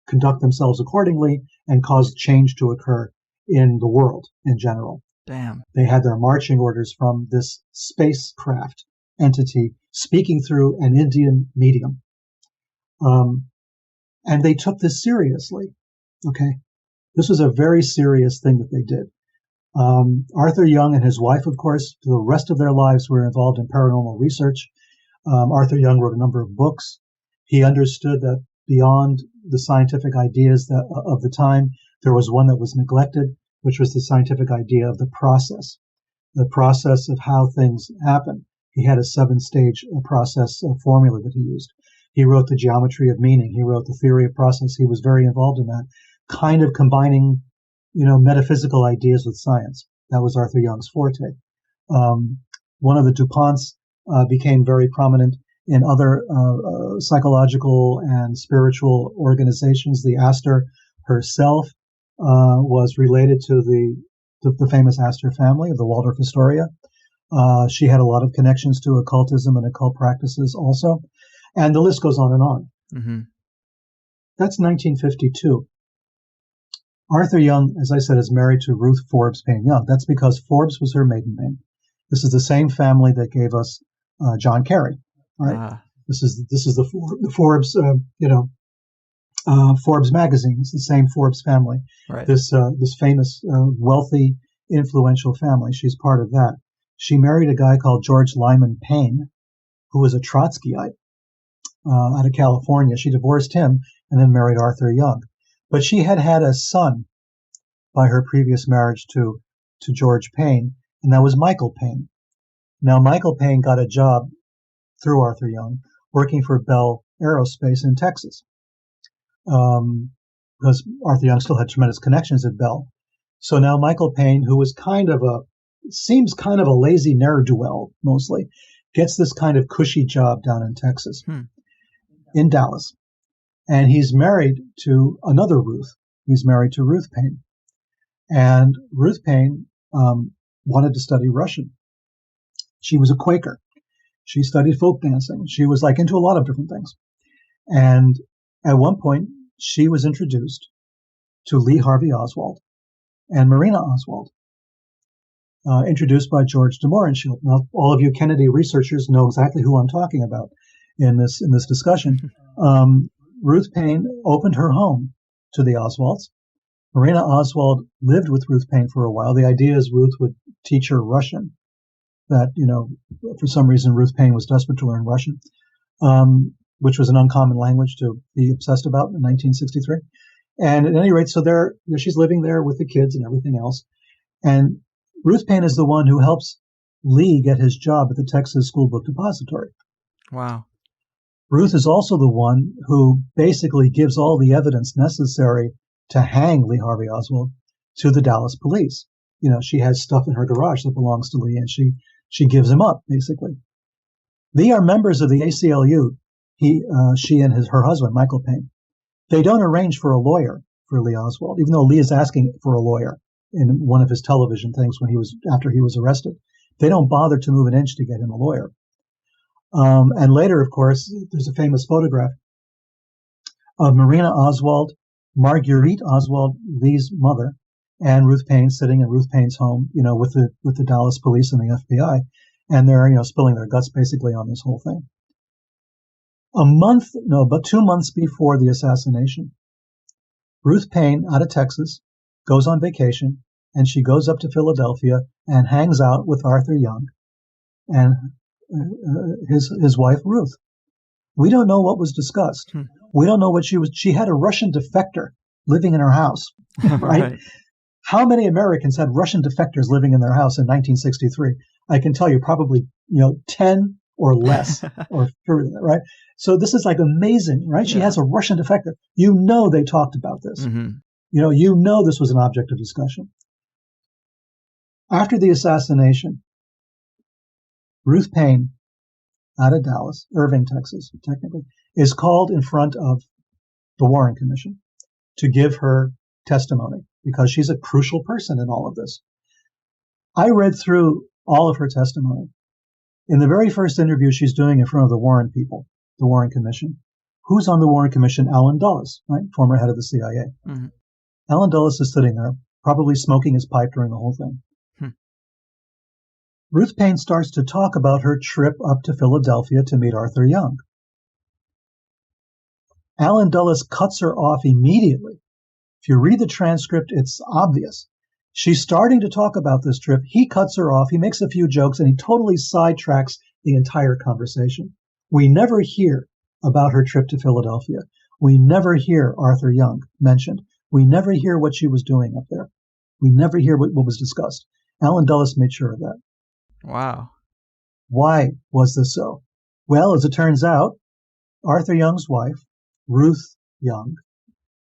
conduct themselves accordingly and cause change to occur in the world in general.
Damn.
They had their marching orders from this spacecraft entity speaking through an Indian medium. And they took this seriously. Okay. This was a very serious thing that they did. Arthur Young and his wife, of course, for the rest of their lives were involved in paranormal research. Arthur Young wrote a number of books. He understood that beyond the scientific ideas of the time, there was one that was neglected, which was the scientific idea of the process of how things happen. He had a 7-stage process formula that he used. He wrote the geometry of meaning. He wrote the theory of process. He was very involved in that, kind of combining, metaphysical ideas with science. That was Arthur Young's forte. One of the DuPonts became very prominent in other psychological and spiritual organizations. The Astor herself was related to the famous Astor family of the Waldorf Astoria. She had a lot of connections to occultism and occult practices also. And the list goes on and on.
Mm-hmm.
That's 1952. Arthur Young, as I said, is married to Ruth Forbes Paine Young. That's because Forbes was her maiden name. This is the same family that gave us John Kerry, right? This is the Forbes, Forbes magazine. It's the same Forbes family.
Right.
This famous, wealthy, influential family. She's part of that. She married a guy called George Lyman Payne, who was a Trotskyite out of California. She divorced him and then married Arthur Young. But she had a son by her previous marriage to George Payne, and that was Michael Payne. Now, Michael Payne got a job through Arthur Young working for Bell Aerospace in Texas, because Arthur Young still had tremendous connections at Bell. So now Michael Payne, who was seems kind of a lazy ne'er-do-well mostly, gets this kind of cushy job down in Texas, in Dallas. And he's married to another Ruth. He's married to Ruth Paine. And Ruth Paine wanted to study Russian. She was a Quaker. She studied folk dancing. She was into a lot of different things. And at one point, she was introduced to Lee Harvey Oswald and Marina Oswald, introduced by George de Mohrenschildt. Now, all of you Kennedy researchers know exactly who I'm talking about in this discussion. Ruth Paine opened her home to the Oswalds. Marina Oswald lived with Ruth Paine for a while. The idea is Ruth would teach her Russian. That, for some reason, Ruth Paine was desperate to learn Russian, which was an uncommon language to be obsessed about in 1963. And at any rate, so she's living there with the kids and everything else. And Ruth Paine is the one who helps Lee get his job at the Texas School Book Depository.
Wow.
Ruth is also the one who basically gives all the evidence necessary to hang Lee Harvey Oswald to the Dallas police. She has stuff in her garage that belongs to Lee, and she gives him up, basically. They are members of the ACLU, she and her husband, Michael Payne. They don't arrange for a lawyer for Lee Oswald, even though Lee is asking for a lawyer in one of his television things after he was arrested. They don't bother to move an inch to get him a lawyer. And later, of course, there's a famous photograph of Marina Oswald, Marguerite Oswald, Lee's mother, and Ruth Paine sitting in Ruth Paine's home, with the Dallas police and the FBI, and they're, spilling their guts basically on this whole thing. But 2 months before the assassination, Ruth Paine, out of Texas, goes on vacation, and she goes up to Philadelphia and hangs out with Arthur Young and his wife, Ruth. We don't know what was discussed. We don't know what she had a Russian defector living in her house, right?
Right.
How many Americans had Russian defectors living in their house in 1963? I can tell you probably, 10 or less, or right? So this is like amazing, right? She has a Russian defector. They talked about this. Mm-hmm. This was an object of discussion. After the assassination, Ruth Paine, out of Dallas, Irving, Texas, technically, is called in front of the Warren Commission to give her testimony because she's a crucial person in all of this. I read through all of her testimony. In the very first interview she's doing in front of the Warren people, the Warren Commission. Who's on the Warren Commission? Allen Dulles, right? Former head of the CIA. Mm-hmm. Allen Dulles is sitting there, probably smoking his pipe during the whole thing. Ruth Paine starts to talk about her trip up to Philadelphia to meet Arthur Young. Allen Dulles cuts her off immediately. If you read the transcript, it's obvious. She's starting to talk about this trip. He cuts her off. He makes a few jokes, and he totally sidetracks the entire conversation. We never hear about her trip to Philadelphia. We never hear Arthur Young mentioned. We never hear what she was doing up there. We never hear what was discussed. Allen Dulles made sure of that.
Wow.
Why was this so? Well, as it turns out, Arthur Young's wife, Ruth Young,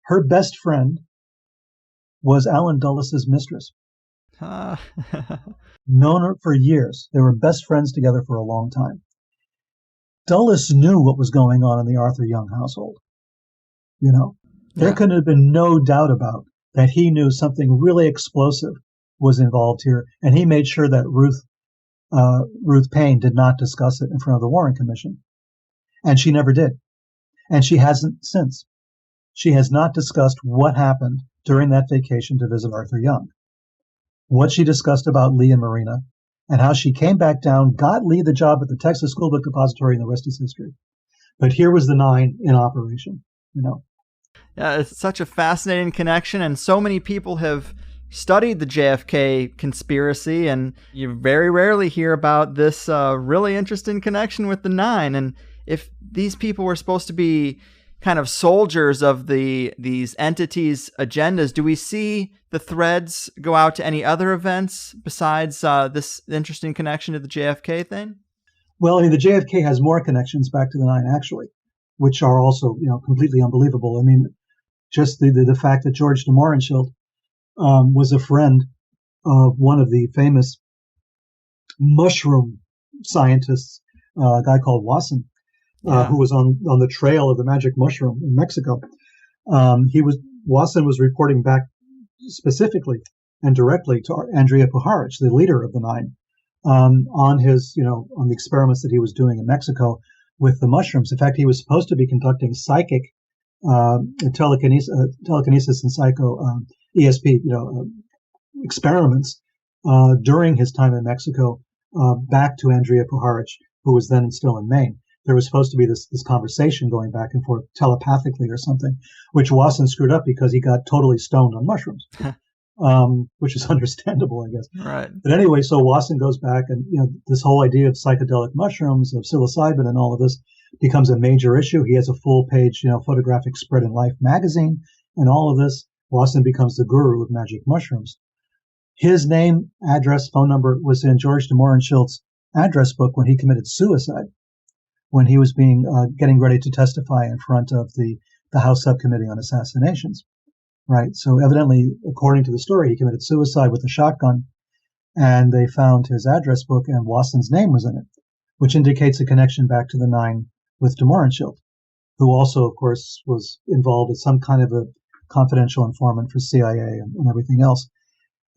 her best friend was Allen Dulles' mistress. Known her for years. They were best friends together for a long time. Dulles knew what was going on in the Arthur Young household. There couldn't have been no doubt about that he knew something really explosive was involved here, and he made sure that Ruth Paine did not discuss it in front of the Warren Commission. And she never did. And she hasn't since. She has not discussed what happened during that vacation to visit Arthur Young. What she discussed about Lee and Marina, and how she came back down, got Lee the job at the Texas School Book Depository, and the rest is history. But here was the 9 in operation,
Yeah, it's such a fascinating connection, and so many people have studied the JFK conspiracy, and you very rarely hear about this really interesting connection with the 9. And if these people were supposed to be kind of soldiers of these entities' agendas, do we see the threads go out to any other events besides this interesting connection to the JFK thing?
Well, the JFK has more connections back to the 9, actually, which are also, completely unbelievable. Just the fact that George de Mohrenschildt was a friend of one of the famous mushroom scientists, a guy called Wasson, who was on the trail of the magic mushroom in Mexico. Wasson was reporting back specifically and directly to Andrija Puharich, the leader of the 9, on his, on the experiments that he was doing in Mexico with the mushrooms. In fact, he was supposed to be conducting psychic telekinesis and psycho ESP, experiments during his time in Mexico, back to Andrija Puharich, who was then still in Maine. There was supposed to be this conversation going back and forth telepathically or something, which Wasson screwed up because he got totally stoned on mushrooms, which is understandable, I guess.
Right.
But anyway, so Wasson goes back, and this whole idea of psychedelic mushrooms, of psilocybin, and all of this becomes a major issue. He has a full-page, photographic spread in Life magazine, and all of this. Wasson becomes the guru of magic mushrooms. His name, address, phone number was in George de Mohrenschildt's address book when he committed suicide, when he was getting ready to testify in front of the House Subcommittee on Assassinations. Right. So evidently, according to the story, he committed suicide with a shotgun, and they found his address book, and Wasson's name was in it, which indicates a connection back to the 9 with de Mohrenschildt, who also, of course, was involved as some kind of a confidential informant for CIA and everything else.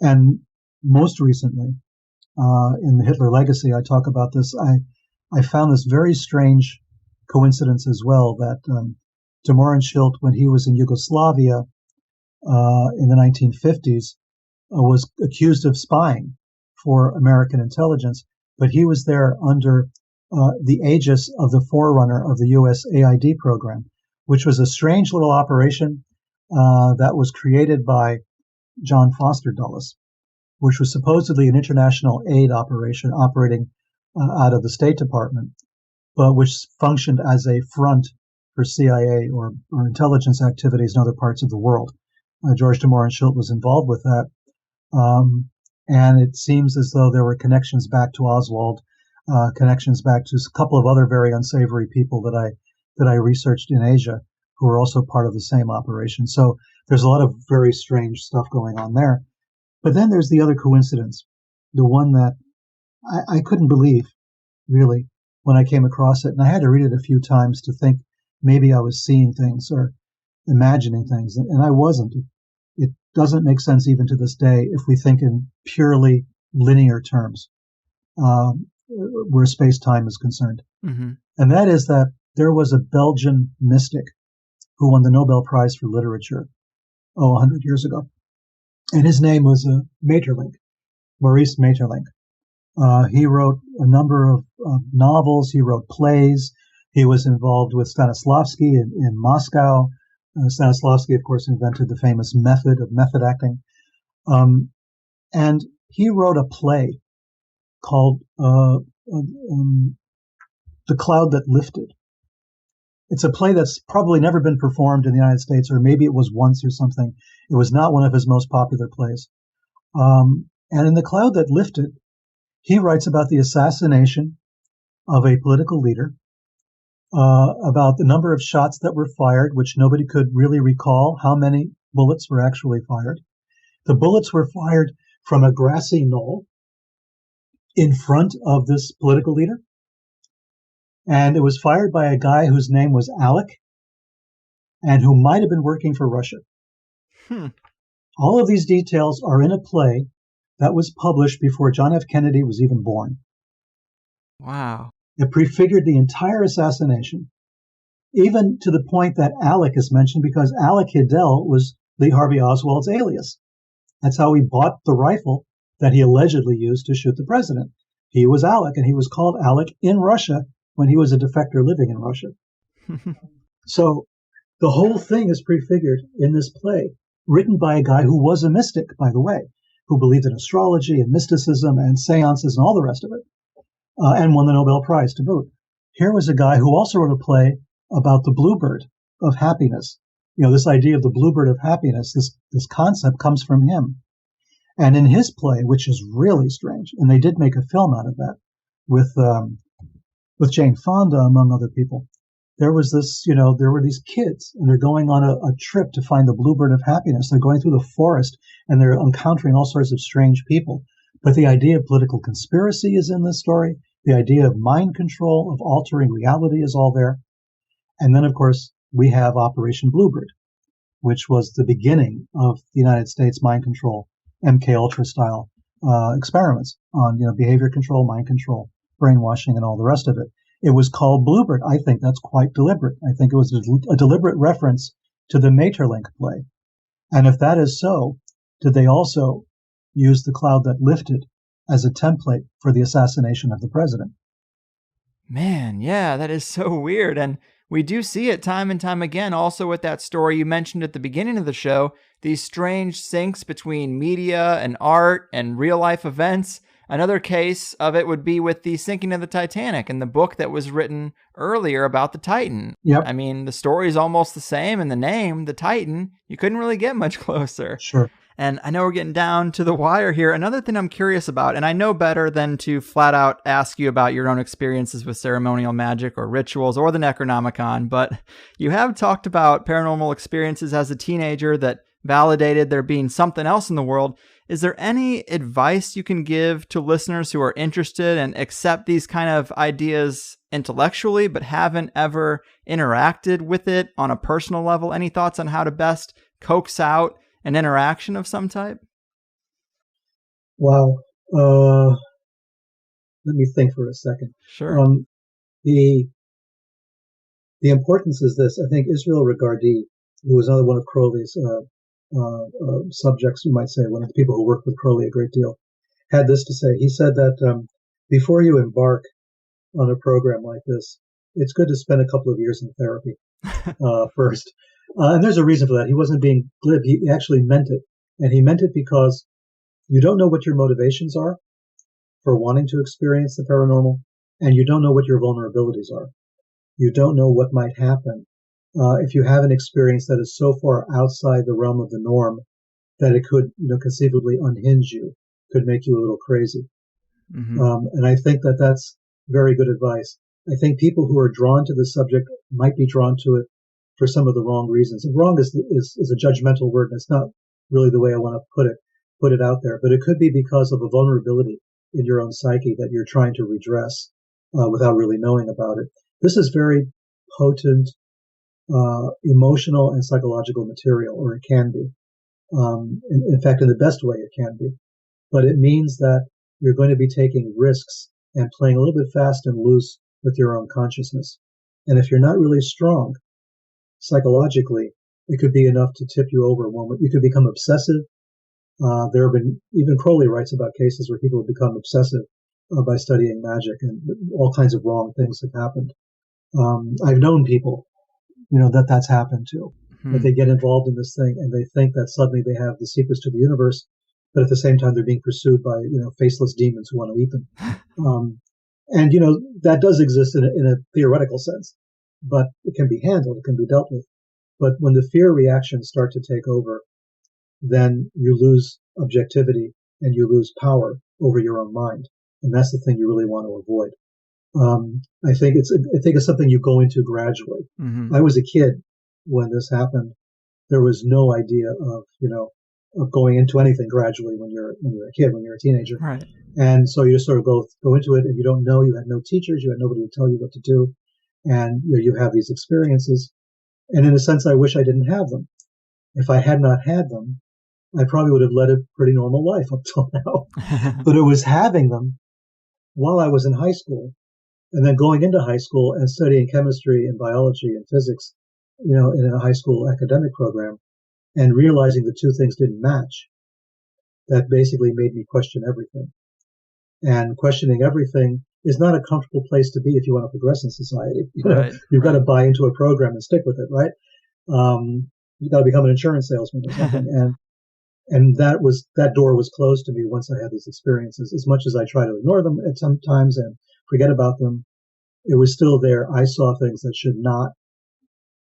And most recently, in the Hitler Legacy, I talk about this. I found this very strange coincidence as well that Mohrenschildt, when he was in Yugoslavia in the 1950s, was accused of spying for American intelligence, but he was there under the aegis of the forerunner of the U.S. AID program, which was a strange little operation that was created by John Foster Dulles, which was supposedly an international aid operation operating out of the State Department, but which functioned as a front for CIA or intelligence activities in other parts of the world. George de Mohrenschildt was involved with that. And it seems as though there were connections back to Oswald, connections back to a couple of other very unsavory people that I researched in Asia who were also part of the same operation. So there's a lot of very strange stuff going on there. But then there's the other coincidence, the one that I couldn't believe, really, when I came across it. And I had to read it a few times to think maybe I was seeing things or imagining things, and I wasn't. It doesn't make sense even to this day if we think in purely linear terms, where space-time is concerned. Mm-hmm. And that is that there was a Belgian mystic who won the Nobel Prize for Literature, 100 years ago. And his name was Maeterlinck, Maurice Maeterlinck. He wrote a number of novels. He wrote plays. He was involved with Stanislavski in Moscow. Stanislavski, of course, invented the famous method of method acting. And he wrote a play called The Cloud That Lifted. It's a play that's probably never been performed in the United States, or maybe it was once or something. It was not one of his most popular plays. And in The Cloud That Lifted, he writes about the assassination of a political leader, about the number of shots that were fired, which nobody could really recall how many bullets were actually fired. The bullets were fired from a grassy knoll in front of this political leader. And it was fired by a guy whose name was Alec and who might have been working for Russia. All of these details are in a play that was published before John F. Kennedy was even born.
Wow.
It prefigured the entire assassination, even to the point that Alec is mentioned because Alec Hidell was Lee Harvey Oswald's alias. That's how he bought the rifle that he allegedly used to shoot the president. He was Alec, and he was called Alec in Russia when he was a defector living in Russia. So the whole thing is prefigured in this play, written by a guy who was a mystic, by the way, who believed in astrology and mysticism and seances and all the rest of it, and won the Nobel Prize to boot. Here was a guy who also wrote a play about the bluebird of happiness. You know, this idea of the bluebird of happiness, this concept comes from him. And in his play, which is really strange, and they did make a film out of that with Jane Fonda, among other people, there was this, there were these kids, and they're going on a trip to find the bluebird of happiness. They're going through the forest, and they're encountering all sorts of strange people. But the idea of political conspiracy is in this story. The idea of mind control, of altering reality is all there. And then, of course, we have Operation Bluebird, which was the beginning of the United States mind control, MK Ultra style experiments on, behavior control, mind control, brainwashing, and all the rest of it. It was called Bluebird. I think that's quite deliberate. I think it was a deliberate reference to the Maeterlinck play. And if that is so, did they also use The Cloud That Lifted as a template for the assassination of the president?
Man, yeah, that is so weird. And we do see it time and time again, also with that story you mentioned at the beginning of the show, these strange syncs between media and art and real life events. Another case of it would be with the sinking of the Titanic and the book that was written earlier about the Titan.
Yep.
I mean, the story is almost the same, and the name, the Titan, you couldn't really get much closer.
Sure.
And I know we're getting down to the wire here. Another thing I'm curious about, and I know better than to flat out ask you about your own experiences with ceremonial magic or rituals or the Necronomicon, but you have talked about paranormal experiences as a teenager that validated there being something else in the world. Is there any advice you can give to listeners who are interested and accept these kind of ideas intellectually, but haven't ever interacted with it on a personal level? Any thoughts on how to best coax out an interaction of some type?
Wow. Let me think for a second.
Sure.
The importance is this. I think Israel Regardie, who was another one of Crowley's subjects, you might say, one of the people who worked with Crowley a great deal, had this to say. He said that before you embark on a program like this, it's good to spend a couple of years in therapy first. And there's a reason for that. He wasn't being glib. He actually meant it. And he meant it because you don't know what your motivations are for wanting to experience the paranormal, and you don't know what your vulnerabilities are. You don't know what might happen if you have an experience that is so far outside the realm of the norm that it could, conceivably unhinge you, could make you a little crazy.
Mm-hmm.
And I think that that's very good advice. I think people who are drawn to the subject might be drawn to it for some of the wrong reasons. And wrong is a judgmental word, and it's not really the way I want to put it out there. But it could be because of a vulnerability in your own psyche that you're trying to redress without really knowing about it. This is very potent emotional and psychological material, or it can be. In fact, in the best way, it can be. But it means that you're going to be taking risks and playing a little bit fast and loose with your own consciousness. And if you're not really strong psychologically, it could be enough to tip you over. You could become obsessive. There have been, even Crowley writes about cases where people have become obsessive by studying magic, and all kinds of wrong things have happened. I've known people, that's happened to, that they get involved in this thing and they think that suddenly they have the secrets to the universe, but at the same time they're being pursued by, faceless demons who want to eat them. And, that does exist in a theoretical sense, but it can be handled, it can be dealt with. But when the fear reactions start to take over, then you lose objectivity and you lose power over your own mind. And that's the thing you really want to avoid. I think it's something you go into gradually.
Mm-hmm.
I was a kid when this happened. There was no idea of going into anything gradually when you're a kid, when you're a teenager.
Right.
And so you just sort of go into it, and you don't know. You had no teachers. You had nobody to tell you what to do. And you have these experiences. And in a sense, I wish I didn't have them. If I had not had them, I probably would have led a pretty normal life up till now. But it was having them while I was in high school, and then going into high school and studying chemistry and biology and physics, in a high school academic program, and realizing the two things didn't match, that basically made me question everything. And questioning everything is not a comfortable place to be if you want to progress in society. You've got to buy into a program and stick with it, right? You've got to become an insurance salesman or something. And that door was closed to me once I had these experiences. As much as I try to ignore them at some times and forget about them, it was still there. I saw things that should not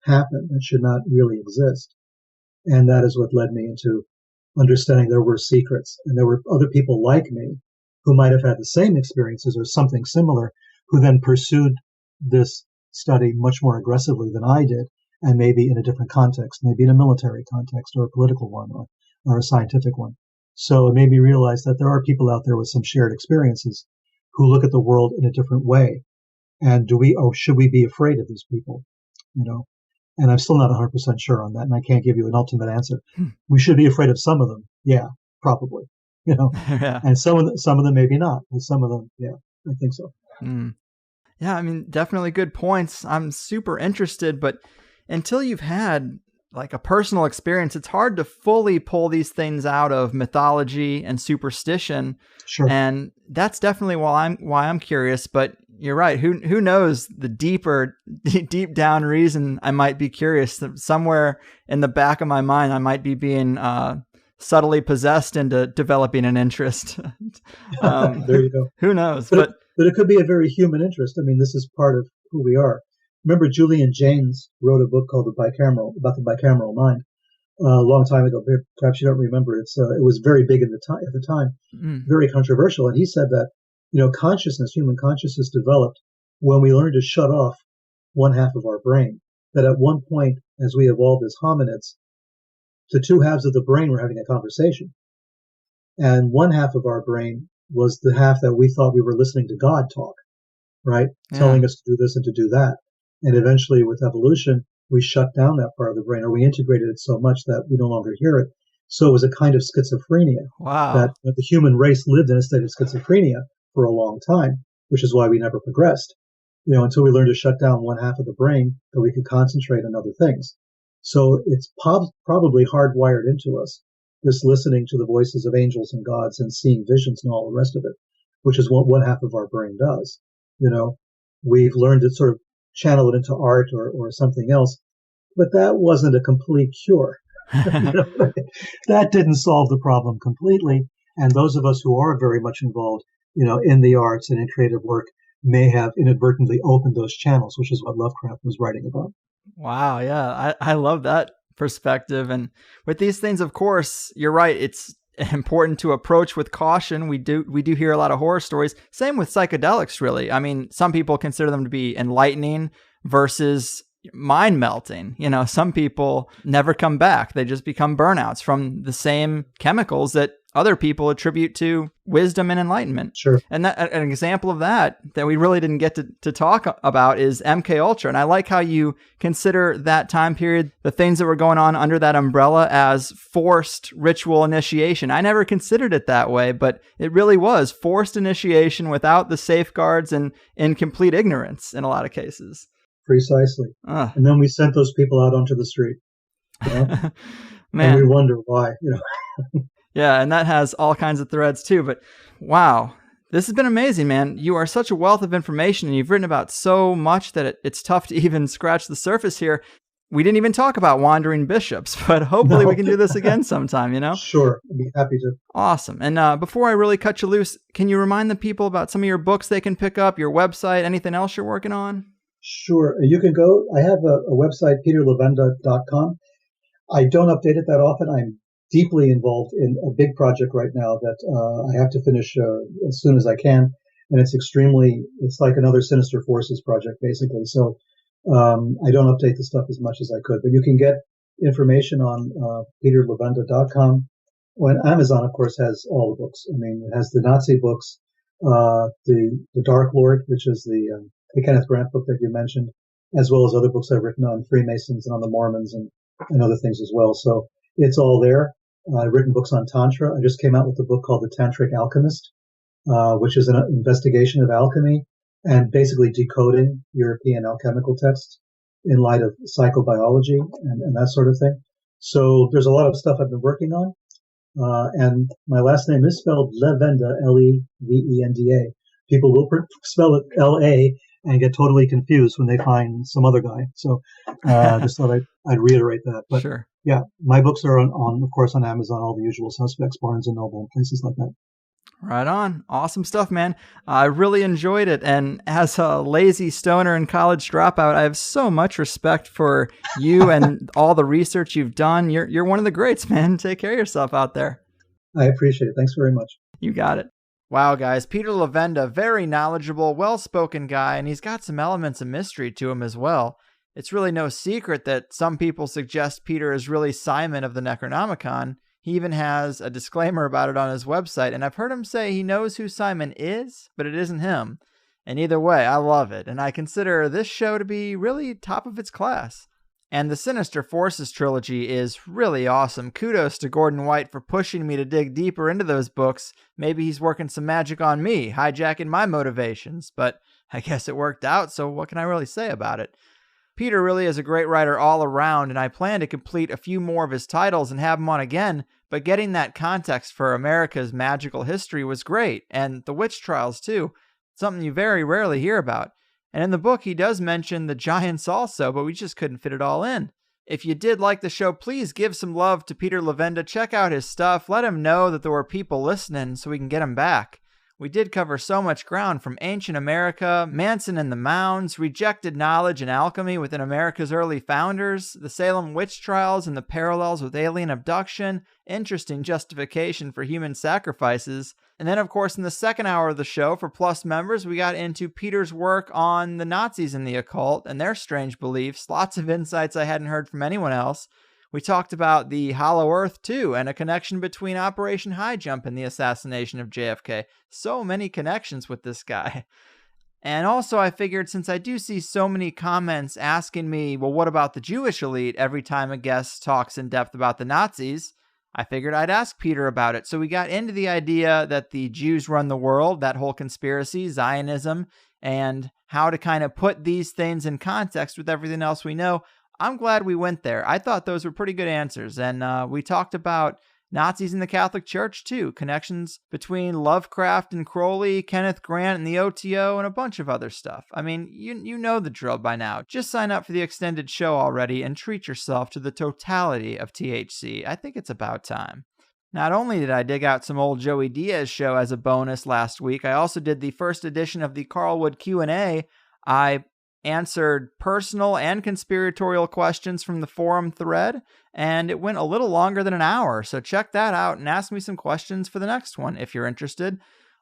happen, that should not really exist. And that is what led me into understanding there were secrets, and there were other people like me who might have had the same experiences or something similar, who then pursued this study much more aggressively than I did, and maybe in a different context, maybe in a military context or a political one or a scientific one. So it made me realize that there are people out there with some shared experiences who look at the world in a different way. And should we be afraid of these people? And I'm still not 100% sure on that, and I can't give you an ultimate answer. We should be afraid of some of them. Yeah, probably.
Yeah.
And some of them maybe not, but some of them, yeah, I think so.
Yeah, I mean, definitely good points. I'm super interested, but until you've had like a personal experience, it's hard to fully pull these things out of mythology and superstition.
Sure.
And that's definitely why I'm curious, but you're right. Who knows the deep down reason I might be curious. Somewhere in the back of my mind, I might be being subtly possessed into developing an interest.
There you go.
Who knows?
But it could be a very human interest. I mean, this is part of who we are. Remember, Julian Jaynes wrote a book called about the bicameral mind a long time ago. Perhaps you don't remember. It was very big at the time, very controversial. And he said that human consciousness developed when we learned to shut off one half of our brain. That at one point, as we evolved as hominids, the two halves of the brain were having a conversation, and one half of our brain was the half that we thought we were listening to God talk, right? Yeah. Telling us to do this and to do that. And eventually, with evolution, we shut down that part of the brain, or we integrated it so much that we no longer hear it. So it was a kind of schizophrenia.
Wow.
That the human race lived in a state of schizophrenia for a long time, which is why we never progressed. until we learn to shut down one half of the brain, that we can concentrate on other things. So it's probably hardwired into us, this listening to the voices of angels and gods and seeing visions and all the rest of it, which is what one half of our brain does. We've learned to sort of channel it into art or something else, but that wasn't a complete cure. That didn't solve the problem completely. And those of us who are very much involved, in the arts and in creative work may have inadvertently opened those channels, which is what Lovecraft was writing about.
Wow. Yeah. I love that perspective. And with these things, of course, you're right. It's important to approach with caution. We do hear a lot of horror stories. Same with psychedelics, really. I mean, some people consider them to be enlightening versus mind melting. Some people never come back. They just become burnouts from the same chemicals that other people attribute to wisdom and enlightenment.
Sure.
And an example of that we really didn't get to talk about is MK Ultra. And I like how you consider that time period, the things that were going on under that umbrella, as forced ritual initiation. I never considered it that way, but it really was forced initiation without the safeguards and in complete ignorance in a lot of cases.
Precisely. And then we sent those people out onto the street.
Man.
And we wonder why.
Yeah, and that has all kinds of threads too. But wow, this has been amazing, man. You are such a wealth of information, and you've written about so much that it's tough to even scratch the surface here. We didn't even talk about wandering bishops, but hopefully we can do this again sometime,
Sure, I'd be happy to.
Awesome. And before I really cut you loose, can you remind the people about some of your books they can pick up, your website, anything else you're working on?
Sure. You can go. I have a website, peterlevenda.com. I don't update it that often. I'm deeply involved in a big project right now that I have to finish as soon as I can. And it's like another Sinister Forces project, basically. So I don't update the stuff as much as I could. But you can get information on peterlevenda.com. When Amazon, of course, has all the books. I mean, it has the Nazi books, the Dark Lord, which is the Kenneth Grant book that you mentioned, as well as other books I've written on Freemasons and on the Mormons and other things as well. So it's all there. I've written books on Tantra. I just came out with a book called The Tantric Alchemist, which is an investigation of alchemy and basically decoding European alchemical texts in light of psychobiology and that sort of thing. So there's a lot of stuff I've been working on. And my last name is spelled Levenda, Levenda. People will spell it L-A and get totally confused when they find some other guy. So just thought I'd reiterate that. But
sure.
Yeah, my books are on, of course, on Amazon, all the usual suspects, Barnes & Noble, and places like that.
Right on. Awesome stuff, man. I really enjoyed it. And as a lazy stoner and college dropout, I have so much respect for you and all the research you've done. You're one of the greats, man. Take care of yourself out there.
I appreciate it. Thanks very much.
You got it. Wow, guys. Peter Levenda, very knowledgeable, well-spoken guy, and he's got some elements of mystery to him as well. It's really no secret that some people suggest Peter is really Simon of the Necronomicon. He even has a disclaimer about it on his website, and I've heard him say he knows who Simon is, but it isn't him. And either way, I love it, and I consider this show to be really top of its class. And the Sinister Forces trilogy is really awesome. Kudos to Gordon White for pushing me to dig deeper into those books. Maybe he's working some magic on me, hijacking my motivations, but I guess it worked out, so what can I really say about it? Peter really is a great writer all around, and I plan to complete a few more of his titles and have him on again, but getting that context for America's magical history was great, and the witch trials too, something you very rarely hear about. And in the book, he does mention the giants also, but we just couldn't fit it all in. If you did like the show, please give some love to Peter Levenda. Check out his stuff. Let him know that there were people listening so we can get him back. We did cover so much ground, from ancient America, Manson and the Mounds, rejected knowledge and alchemy within America's early founders, the Salem witch trials and the parallels with alien abduction, interesting justification for human sacrifices. And then, of course, in the second hour of the show, for Plus members, we got into Peter's work on the Nazis and the occult and their strange beliefs. Lots of insights I hadn't heard from anyone else. We talked about the Hollow Earth, too, and a connection between Operation High Jump and the assassination of JFK. So many connections with this guy. And also, I figured, since I do see so many comments asking me, well, what about the Jewish elite every time a guest talks in depth about the Nazis, I figured I'd ask Peter about it. So we got into the idea that the Jews run the world, that whole conspiracy, Zionism, and how to kind of put these things in context with everything else we know. I'm glad we went there. I thought those were pretty good answers. And we talked about Nazis in the Catholic Church, too. Connections between Lovecraft and Crowley, Kenneth Grant and the OTO, and a bunch of other stuff. I mean, you know the drill by now. Just sign up for the extended show already and treat yourself to the totality of THC. I think it's about time. Not only did I dig out some old Joey Diaz show as a bonus last week, I also did the first edition of the Carlwood Q&A. I answered personal and conspiratorial questions from the forum thread, and it went a little longer than an hour, so check that out and ask me some questions for the next one if you're interested.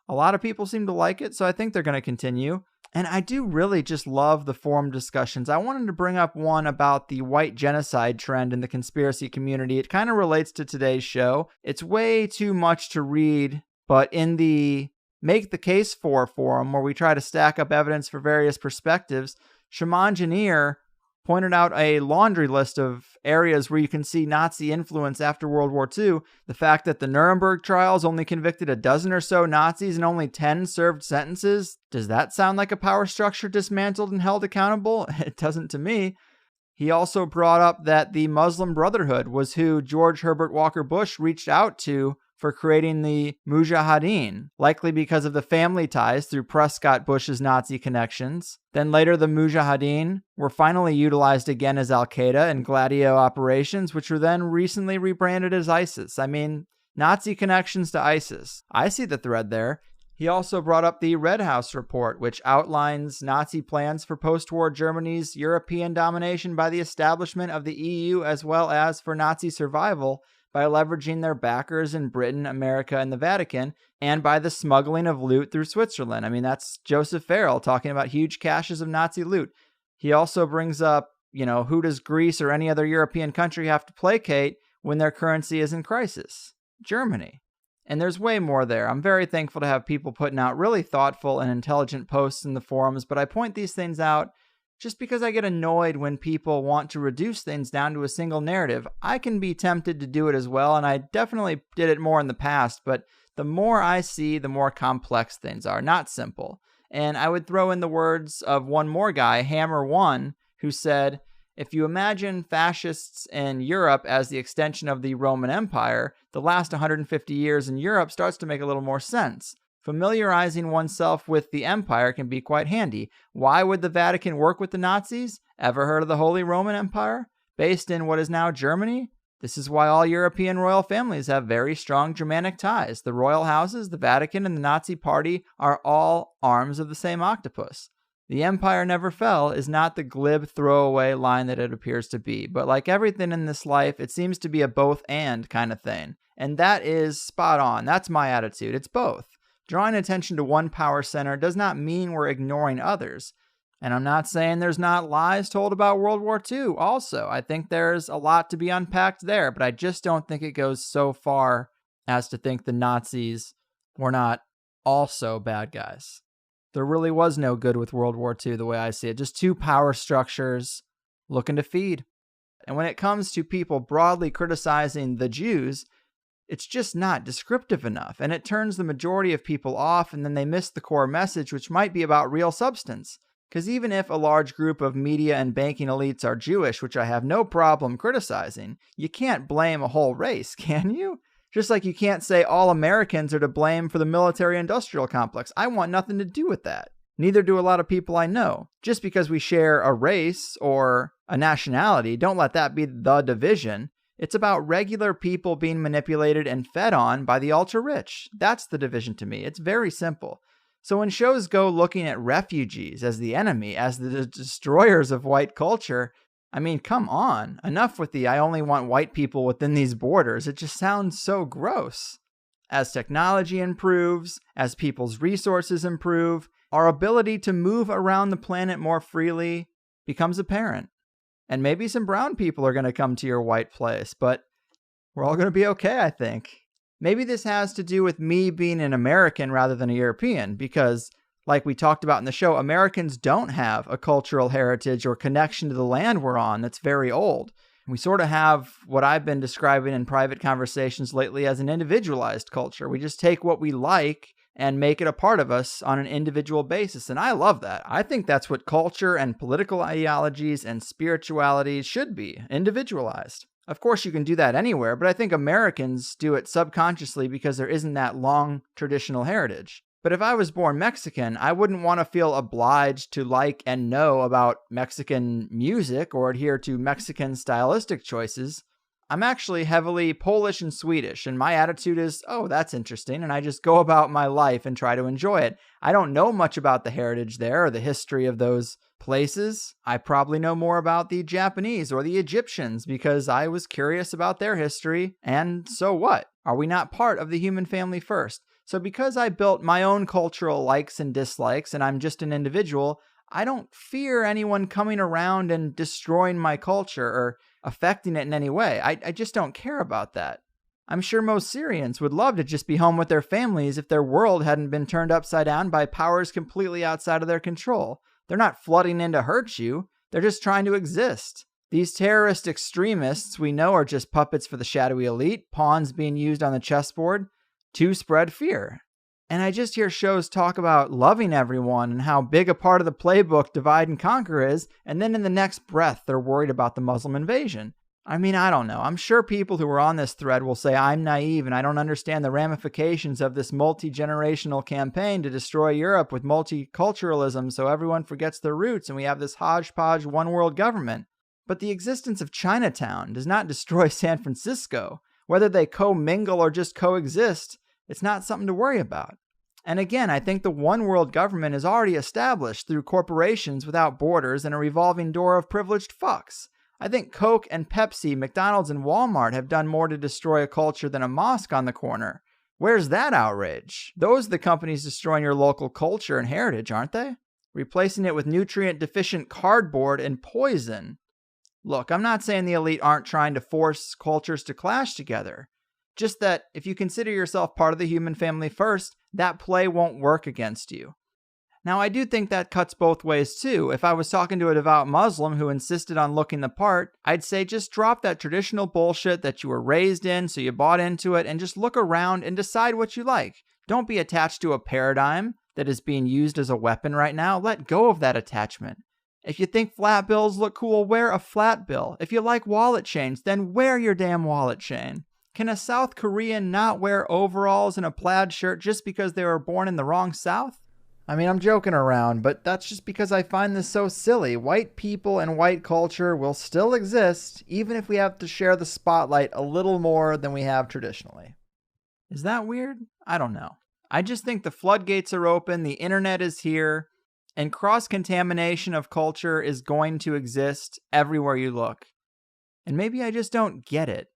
A lot of people seem to like it, so I think they're going to continue. And I do really just love the forum discussions. I wanted to bring up one about the white genocide trend in the conspiracy community. It kind of relates to today's show. It's way too much to read, but in the Make the Case For forum, where we try to stack up evidence for various perspectives, Shaman Janier pointed out a laundry list of areas where you can see Nazi influence after World War II. The fact that the Nuremberg trials only convicted a dozen or so Nazis and only 10 served sentences. Does that sound like a power structure dismantled and held accountable? It doesn't to me. He also brought up that the Muslim Brotherhood was who George Herbert Walker Bush reached out to for creating the Mujahideen, likely because of the family ties through Prescott Bush's Nazi connections. Then later the Mujahideen were finally utilized again as Al-Qaeda in Gladio operations, which were then recently rebranded as ISIS. I mean, Nazi connections to ISIS. I see the thread there. He also brought up the Red House report, which outlines Nazi plans for post-war Germany's European domination by the establishment of the EU, as well as for Nazi survival by leveraging their backers in Britain, America, and the Vatican, and by the smuggling of loot through Switzerland. I mean, that's Joseph Farrell talking about huge caches of Nazi loot. He also brings up, who does Greece or any other European country have to placate when their currency is in crisis? Germany. And there's way more there. I'm very thankful to have people putting out really thoughtful and intelligent posts in the forums, but I point these things out just because I get annoyed when people want to reduce things down to a single narrative. I can be tempted to do it as well, and I definitely did it more in the past, but the more I see, the more complex things are, not simple. And I would throw in the words of one more guy, Hammer One, who said, if you imagine fascists in Europe as the extension of the Roman Empire, the last 150 years in Europe starts to make a little more sense. Familiarizing oneself with the empire can be quite handy. Why would the Vatican work with the Nazis? Ever heard of the Holy Roman Empire? Based in what is now Germany? This is why all European royal families have very strong Germanic ties. The royal houses, the Vatican, and the Nazi Party are all arms of the same octopus. The empire never fell is not the glib throwaway line that it appears to be, but like everything in this life, it seems to be a both-and kind of thing. And that is spot on. That's my attitude. It's both. Drawing attention to one power center does not mean we're ignoring others. And I'm not saying there's not lies told about World War II also. I think there's a lot to be unpacked there, but I just don't think it goes so far as to think the Nazis were not also bad guys. There really was no good with World War II the way I see it. Just two power structures looking to feed. And when it comes to people broadly criticizing the Jews, it's just not descriptive enough, and it turns the majority of people off, and then they miss the core message, which might be about real substance. Because even if a large group of media and banking elites are Jewish, which I have no problem criticizing, you can't blame a whole race, can you? Just like you can't say all Americans are to blame for the military-industrial complex. I want nothing to do with that. Neither do a lot of people I know. Just because we share a race or a nationality, don't let that be the division. It's about regular people being manipulated and fed on by the ultra-rich. That's the division to me. It's very simple. So when shows go looking at refugees as the enemy, as the destroyers of white culture, I mean, come on. Enough with the I only want white people within these borders. It just sounds so gross. As technology improves, as people's resources improve, our ability to move around the planet more freely becomes apparent. And maybe some brown people are going to come to your white place, but we're all going to be okay, I think. Maybe this has to do with me being an American rather than a European, because, like we talked about in the show, Americans don't have a cultural heritage or connection to the land we're on that's very old. We sort of have what I've been describing in private conversations lately as an individualized culture. We just take what we like and make it a part of us on an individual basis. And I love that. I think that's what culture and political ideologies and spiritualities should be, individualized. Of course, you can do that anywhere, but I think Americans do it subconsciously because there isn't that long traditional heritage. But if I was born Mexican, I wouldn't want to feel obliged to like and know about Mexican music or adhere to Mexican stylistic choices. I'm actually heavily Polish and Swedish, and my attitude is, oh, that's interesting, and I just go about my life and try to enjoy it. I don't know much about the heritage there or the history of those places. I probably know more about the Japanese or the Egyptians because I was curious about their history, and so what? Are we not part of the human family first? So because I built my own cultural likes and dislikes, and I'm just an individual, I don't fear anyone coming around and destroying my culture or affecting it in any way. I just don't care about that. I'm sure most Syrians would love to just be home with their families if their world hadn't been turned upside down by powers completely outside of their control. They're not flooding in to hurt you. They're just trying to exist. These terrorist extremists we know are just puppets for the shadowy elite, pawns being used on the chessboard to spread fear. And I just hear shows talk about loving everyone and how big a part of the playbook divide and conquer is, and then in the next breath, they're worried about the Muslim invasion. I mean, I don't know. I'm sure people who are on this thread will say I'm naive and I don't understand the ramifications of this multi-generational campaign to destroy Europe with multiculturalism so everyone forgets their roots and we have this hodgepodge one-world government. But the existence of Chinatown does not destroy San Francisco. Whether they co-mingle or just coexist, it's not something to worry about. And again, I think the one world government is already established through corporations without borders and a revolving door of privileged fucks. I think Coke and Pepsi, McDonald's and Walmart have done more to destroy a culture than a mosque on the corner. Where's that outrage? Those are the companies destroying your local culture and heritage, aren't they? Replacing it with nutrient-deficient cardboard and poison. Look, I'm not saying the elite aren't trying to force cultures to clash together. Just that if you consider yourself part of the human family first, that play won't work against you. Now, I do think that cuts both ways too. If I was talking to a devout Muslim who insisted on looking the part, I'd say just drop that traditional bullshit that you were raised in, so you bought into it, and just look around and decide what you like. Don't be attached to a paradigm that is being used as a weapon right now. Let go of that attachment. If you think flat bills look cool, wear a flat bill. If you like wallet chains, then wear your damn wallet chain. Can a South Korean not wear overalls and a plaid shirt just because they were born in the wrong South? I mean, I'm joking around, but that's just because I find this so silly. White people and white culture will still exist, even if we have to share the spotlight a little more than we have traditionally. Is that weird? I don't know. I just think the floodgates are open, the internet is here, and cross-contamination of culture is going to exist everywhere you look. And maybe I just don't get it.